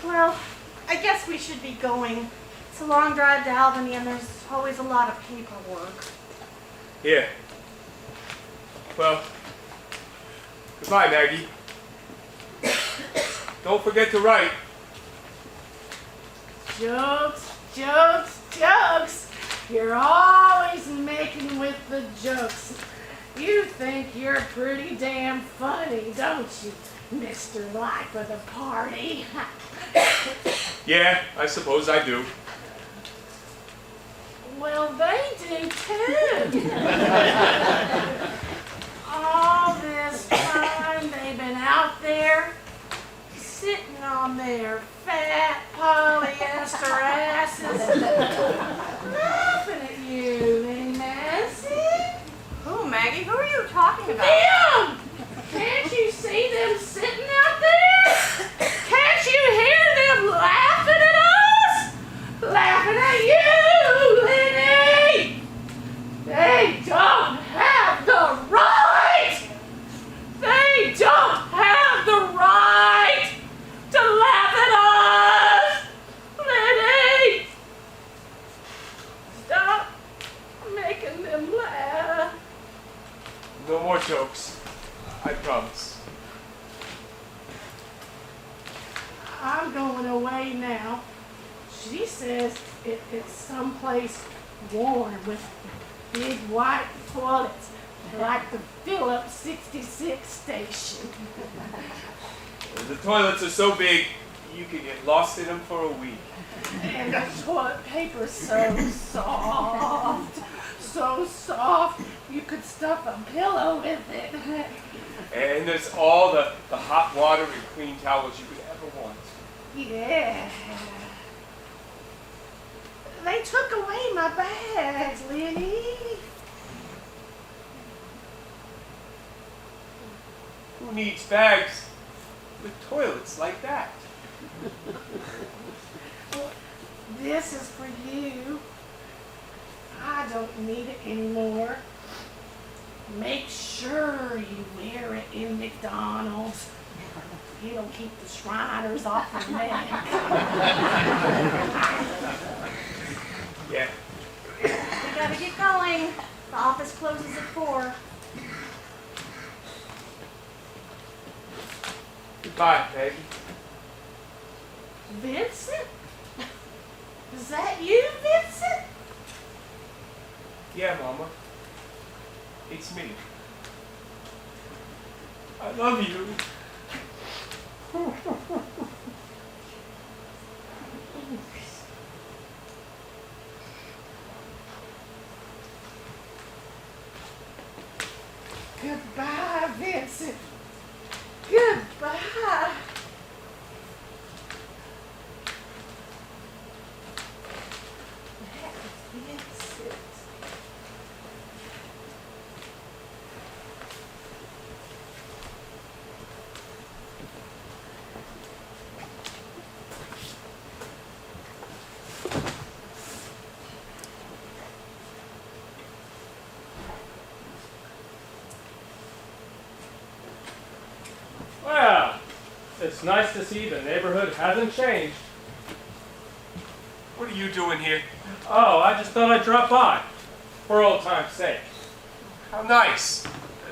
Well, I guess we should be going. It's a long drive to Albany and there's always a lot of paperwork. Here. Well, goodbye, Maggie. don't forget to write. Jokes, jokes, jokes. You're always making with the jokes. You think you're pretty damn funny, don't you, Mr. Life of the Party? Yeah, I suppose I do. Well, they do too. All this time they've been out there, sitting on their fat polyester asses, laughing at you, Lady Nancy. Who, Maggie? Who are you talking about? Them! Can't you see them sitting out there? Can't you hear them laughing at us? Laughing at you, Lenny! They don't have the right! They don't have the right to laugh at us! Lenny! Stop making them laugh. No more jokes. I promise. I'm going away now. She says it's someplace warm with big white toilets like the Phillips 66 station. The toilets are so big, you can get lost in them for a week. And the toilet paper's so soft, you could stuff a pillow with it. And there's all the hot water and clean towels you could ever want. Yeah. They took away my bags, Lenny. Who needs bags with toilets like that? This is for you. I don't need it anymore. Make sure you wear it in McDonald's. It'll keep the Shriners off your neck. Yeah. We gotta get going. The office closes at 4. Goodbye, Peggy. Vincent? Is that you, Vincent? Yeah, Mama. It's me. I love you. Goodbye, Vincent. Goodbye. Vincent. Well, it's nice to see the neighborhood hasn't changed. What are you doing here? Oh, I just thought I'd drop by, for old time's sake. How nice.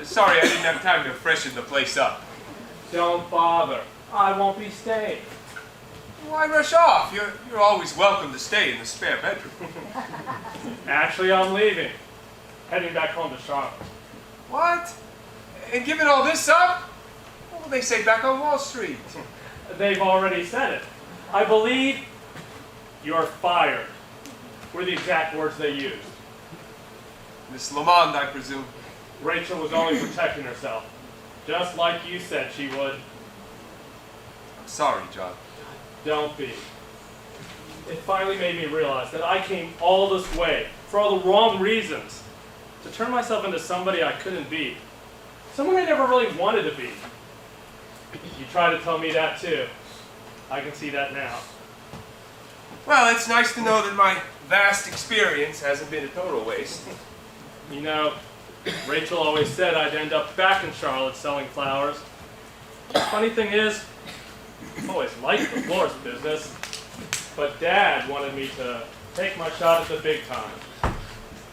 Sorry, I didn't have time to freshen the place up. Don't bother. I won't be staying. Why rush off? You're always welcome to stay in the spare bedroom. Actually, I'm leaving. Heading back home to Charlotte. What? And giving all this up? What will they say back on Wall Street? They've already said it. I believe you're fired, were the exact words they used. Miss Lamond, I presume. Rachel was only protecting herself, just like you said she would. I'm sorry, John. Don't be. It finally made me realize that I came all this way for all the wrong reasons. To turn myself into somebody I couldn't be. Someone I never really wanted to be. You tried to tell me that too. I can see that now. Well, it's nice to know that my vast experience hasn't been a total waste. You know, Rachel always said I'd end up back in Charlotte selling flowers. The funny thing is, I've always liked the florist business, but Dad wanted me to take my shot at the big time.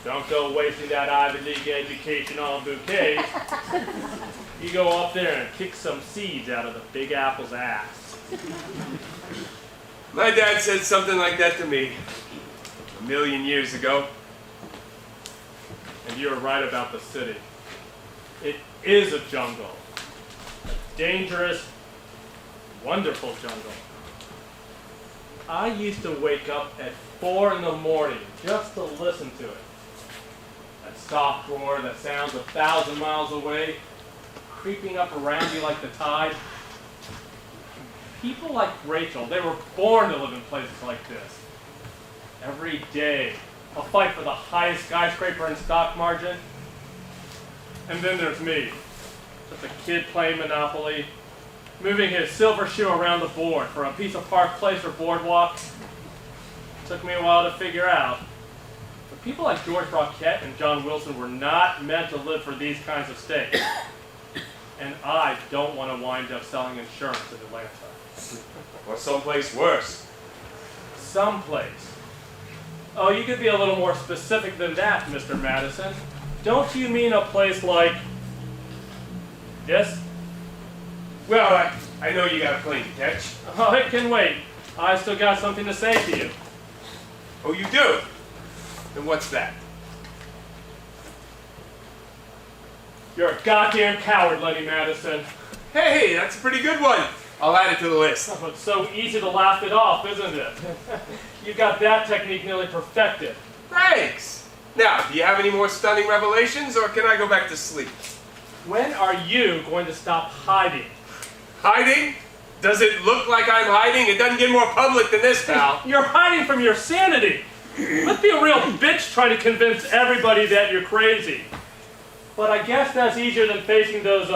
Don't go wasting that Ivy League education on bouquets. You go up there and kick some seeds out of the Big Apple's ass. My dad said something like that to me 1,000,000 years ago. And you're right about the city. It is a jungle. A dangerous, wonderful jungle. I used to wake up at 4 in the morning just to listen to it. That soft roar that sounds 1,000 miles away, creeping up around you like the tide. People like Rachel, they were born to live in places like this. Every day, a fight for the highest skyscraper in stock margin. And then there's me, just a kid playing Monopoly, moving his silver shoe around the board for a piece of Park Place or Boardwalk. Took me a while to figure out. But people like George Brockett and John Wilson were not meant to live for these kinds of stakes. And I don't want to wind up selling insurance in Atlanta. Or someplace worse. Someplace. Oh, you could be a little more specific than that, Mr. Madison. Don't you mean a place like this? Well, I know you got a plane to catch. Oh, it can wait. I still got something to say to you. Oh, you do? Then what's that? You're a goddamn coward, Lenny Madison. Hey, that's a pretty good one. I'll add it to the list. Oh, it's so easy to laugh it off, isn't it? You've got that technique nearly perfected. Thanks. Now, do you have any more stunning revelations, or can I go back to sleep? When are you going to stop hiding? Hiding? Does it look like I'm hiding? It doesn't get more public than this, pal. You're hiding from your sanity. Let's be a real bitch trying to convince everybody that you're crazy. But I guess that's easier than facing those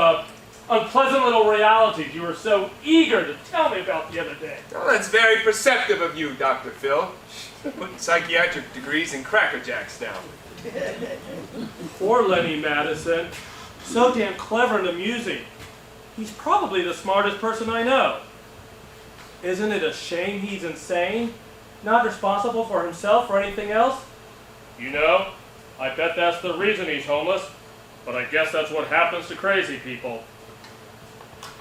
unpleasant little realities you were so eager to tell me about the other day. Well, that's very perceptive of you, Dr. Phil. Putting psychiatric degrees in Cracker Jacks now. Poor Lenny Madison. So damn clever and amusing. He's probably the smartest person I know. Isn't it a shame he's insane? Not responsible for himself or anything else? You know, I bet that's the reason he's homeless. But I guess that's what happens to crazy people.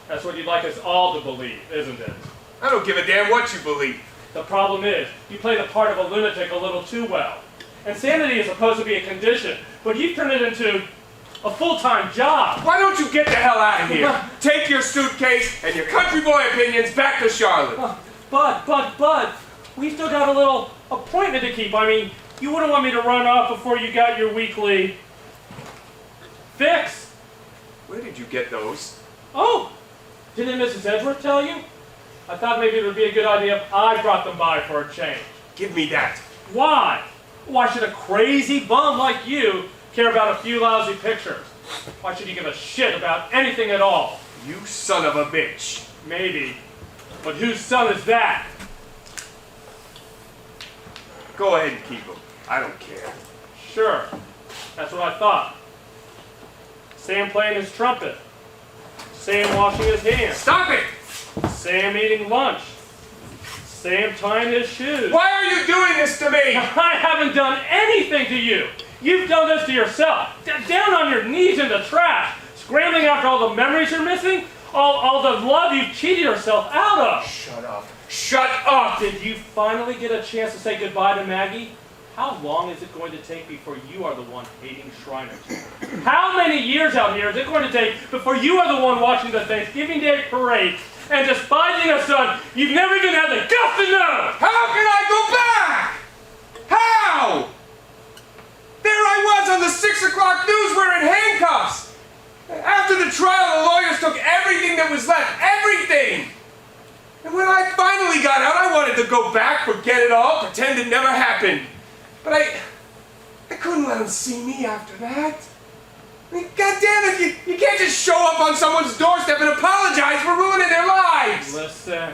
That's what you'd like us all to believe, isn't it? I don't give a damn what you believe. The problem is, you play the part of a lunatic a little too well. Insanity is supposed to be a condition, but you've turned it into a full-time job. Why don't you get the hell out of here? Take your suitcase and your country boy opinions back to Charlotte. But, we still got a little appointment to keep. I mean, you wouldn't want me to run off before you got your weekly fix. Where did you get those? Oh, didn't Mrs. Edgeworth tell you? I thought maybe it would be a good idea if I brought them by for a change. Give me that. Why? Why should a crazy bum like you care about a few lousy pictures? Why should you give a shit about anything at all? You son of a bitch. Maybe. But whose son is that? Go ahead and keep them. I don't care. Sure. That's what I thought. Sam playing his trumpet. Sam washing his hands. Stop it! Sam eating lunch. Sam tying his shoes. Why are you doing this to me? I haven't done anything to you. You've done this to yourself. Down on your knees in the trash, scrambling after all the memories you're missing, all the love you've cheated yourself out of. Shut up. Shut up! Did you finally get a chance to say goodbye to Maggie? How long is it going to take before you are the one hating Shriners? How many years out here is it going to take before you are the one watching the Thanksgiving Day parade and despising a son you've never even had the guts to know? How can I go back? How? There I was on the 6 o'clock news wearing handcuffs. After the trial, the lawyers took everything that was left. Everything! And when I finally got out, I wanted to go back, forget it all, pretend it never happened. But I couldn't let them see me after that. I mean, goddamn it, you can't just show up on someone's doorstep and apologize for ruining their lives. Listen,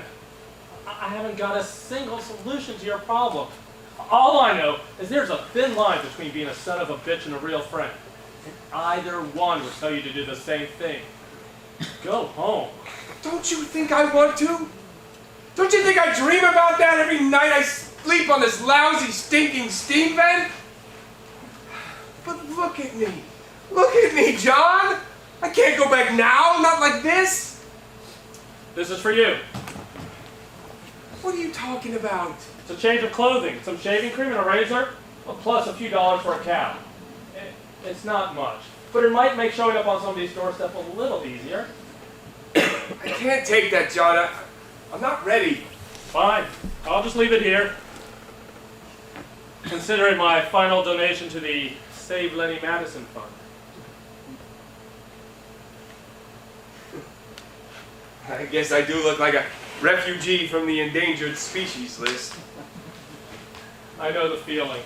I haven't got a single solution to your problem. All I know is there's a thin line between being a son of a bitch and a real friend. And either one would tell you to do the same thing. Go home. Don't you think I want to? Don't you think I dream about that every night I sleep on this lousy, stinking steam vent? But look at me. Look at me, John. I can't go back now, not like this. This is for you. What are you talking about? It's a change of clothing, some shaving cream and a razor, well, plus a few dollars for a cow. It's not much, but it might make showing up on somebody's doorstep a little easier. I can't take that, John. I'm not ready. Fine, I'll just leave it here. Consider it my final donation to the Save Lenny Madison Fund. I guess I do look like a refugee from the endangered species list. I know the feeling,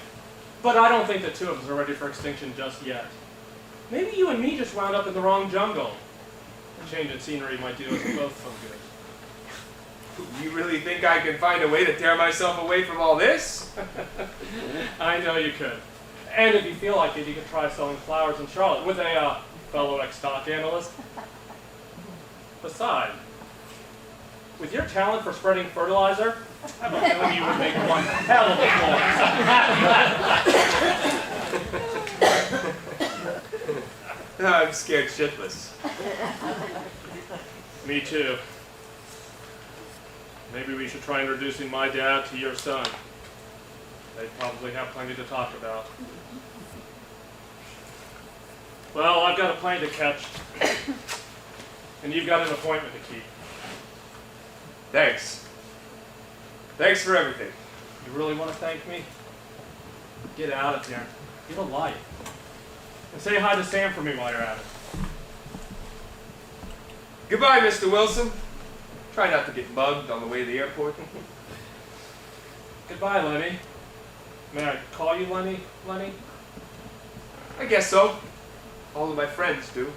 but I don't think the two of us are ready for extinction just yet. Maybe you and me just wound up in the wrong jungle. A change in scenery might do us both some good. You really think I can find a way to tear myself away from all this? I know you could. And if you feel like it, you could try selling flowers in Charlotte with a fellow ex-stock analyst. Besides, with your talent for spreading fertilizer, I have a feeling you would make one hell of a florist. I'm scared shitless. Me too. Maybe we should try introducing my dad to your son. They probably have plenty to talk about. Well, I've got a plane to catch. And you've got an appointment to keep. Thanks. Thanks for everything. You really want to thank me? Get out of here. Get a life. And say hi to Sam for me while you're at it. Goodbye, Mr. Wilson. Try not to get mugged on the way to the airport. Goodbye, Lenny. May I call you Lenny, Lenny? I guess so. All of my friends do.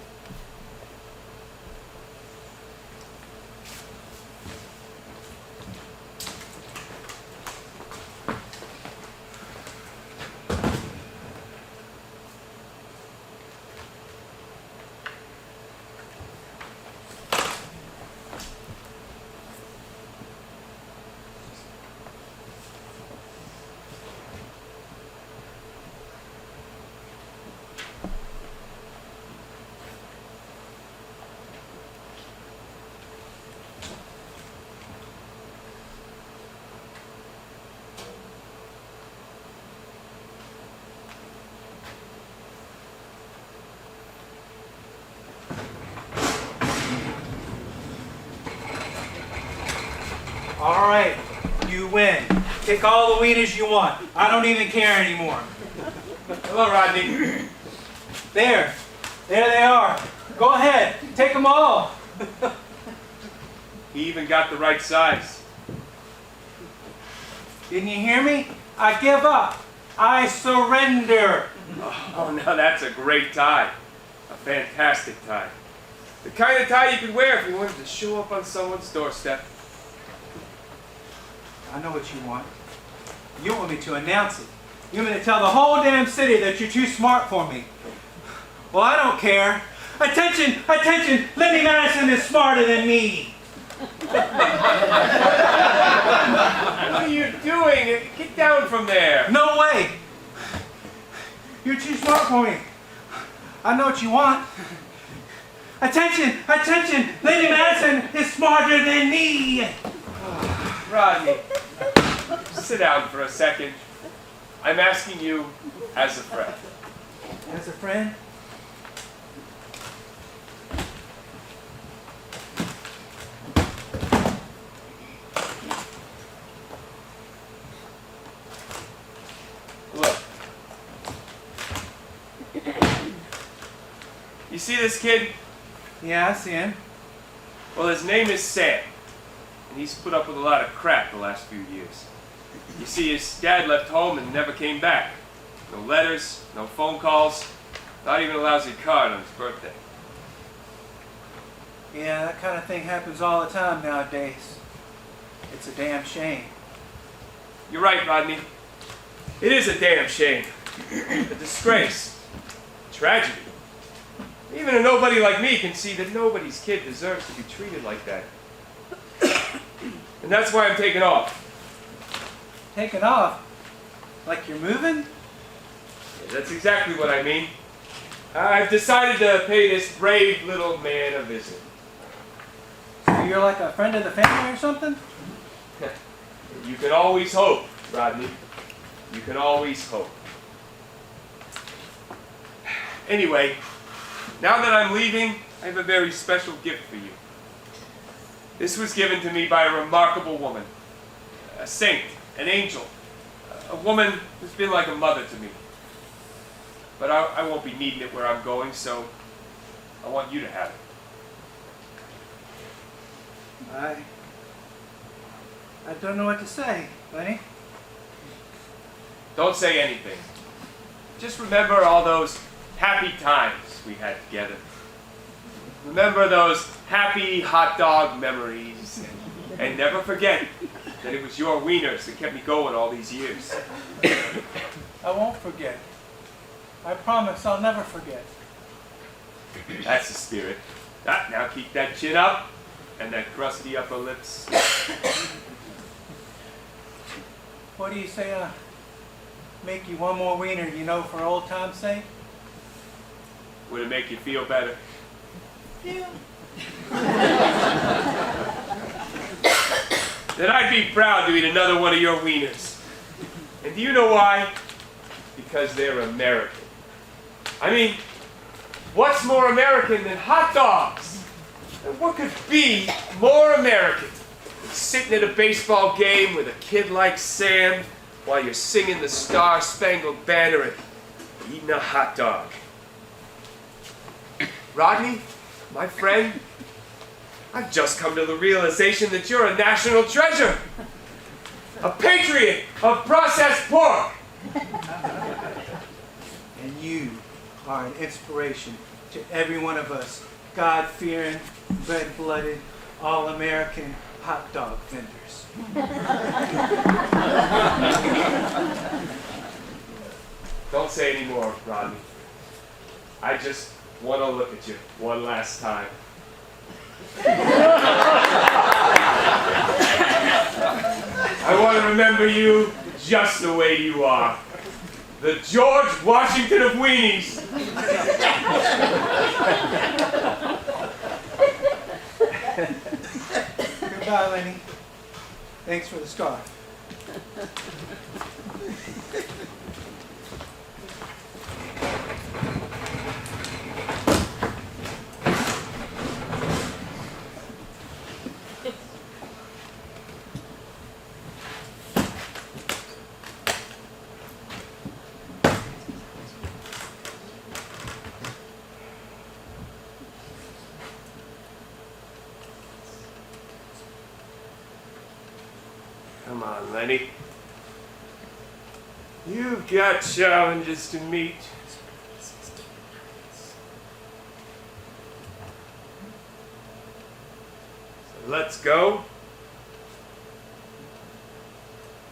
All right, you win. Pick all the wieners you want. I don't even care anymore. Hello, Rodney. There they are. Go ahead, take them all. He even got the right size. Didn't you hear me? I give up. I surrender. Oh, now that's a great tie. A fantastic tie. The kind of tie you could wear if you wanted to show up on someone's doorstep. I know what you want. You want me to announce it. You want me to tell the whole damn city that you're too smart for me. Well, I don't care. Attention, attention, Lenny Madison is smarter than me. What are you doing? Get down from there. No way. You're too smart for me. I know what you want. Attention, attention, Lenny Madison is smarter than me. Rodney, sit down for a second. I'm asking you as a friend. As a friend? Look. You see this kid? Yeah, I see him. Well, his name is Sam. And he's put up with a lot of crap the last few years. You see, his dad left home and never came back. No letters, no phone calls, not even a lousy card on his birthday. Yeah, that kind of thing happens all the time nowadays. It's a damn shame. You're right, Rodney. It is a damn shame. A disgrace. A tragedy. Even a nobody like me can see that nobody's kid deserves to be treated like that. And that's why I'm taking off. Taking off? Like you're moving? Yeah, that's exactly what I mean. I've decided to pay this brave little man a visit. So you're like a friend of the family or something? You can always hope, Rodney. You can always hope. Anyway, now that I'm leaving, I have a very special gift for you. This was given to me by a remarkable woman, a saint, an angel, a woman who's been like a mother to me. But I won't be needing it where I'm going, so I want you to have it. I don't know what to say, Lenny. Don't say anything. Just remember all those happy times we had together. Remember those happy hot dog memories. And never forget that it was your wieners that kept me going all these years. I won't forget. I promise I'll never forget. That's the spirit. Now keep that chin up and that crusty upper lips. What do you say, make you one more wiener, for old time's sake? Would it make you feel better? Yeah. Then I'd be proud to eat another one of your wieners. And do you know why? Because they're American. I mean, what's more American than hot dogs? And what could be more American than sitting at a baseball game with a kid like Sam while you're singing the Star-Spangled Banner and eating a hot dog? Rodney, my friend, I've just come to the realization that you're a national treasure. A patriot of processed pork. And you are an inspiration to every one of us God-fearing, red-blooded, all-American hot dog vendors. Don't say any more, Rodney. I just want to look at you one last time. I want to remember you just the way you are. The George Washington of weenies. Goodbye, Lenny. Thanks for the scarf. Come on, Lenny. You've got challenges to meet. So let's go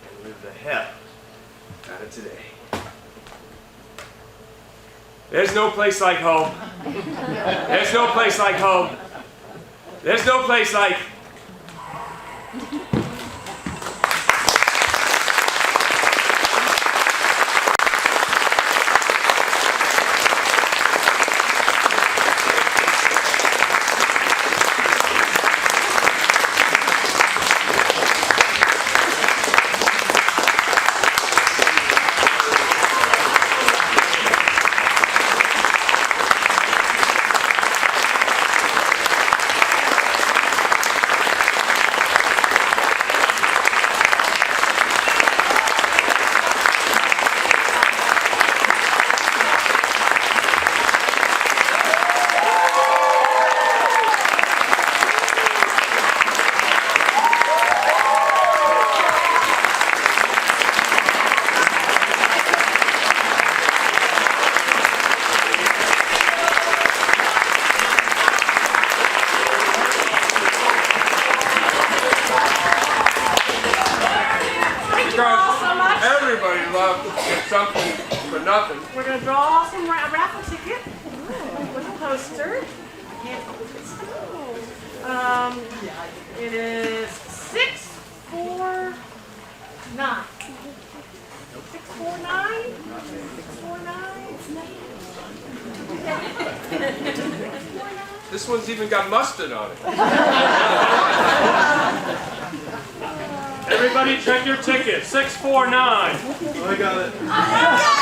and live the hell out of today. There's no place like home. There's no place like home. There's no place like... Everybody loves to get something for nothing. We're going to draw some raffle ticket with a poster. It is 649. 649? 649? This one's even got mustard on it. Everybody check your ticket. 649. I got it. I got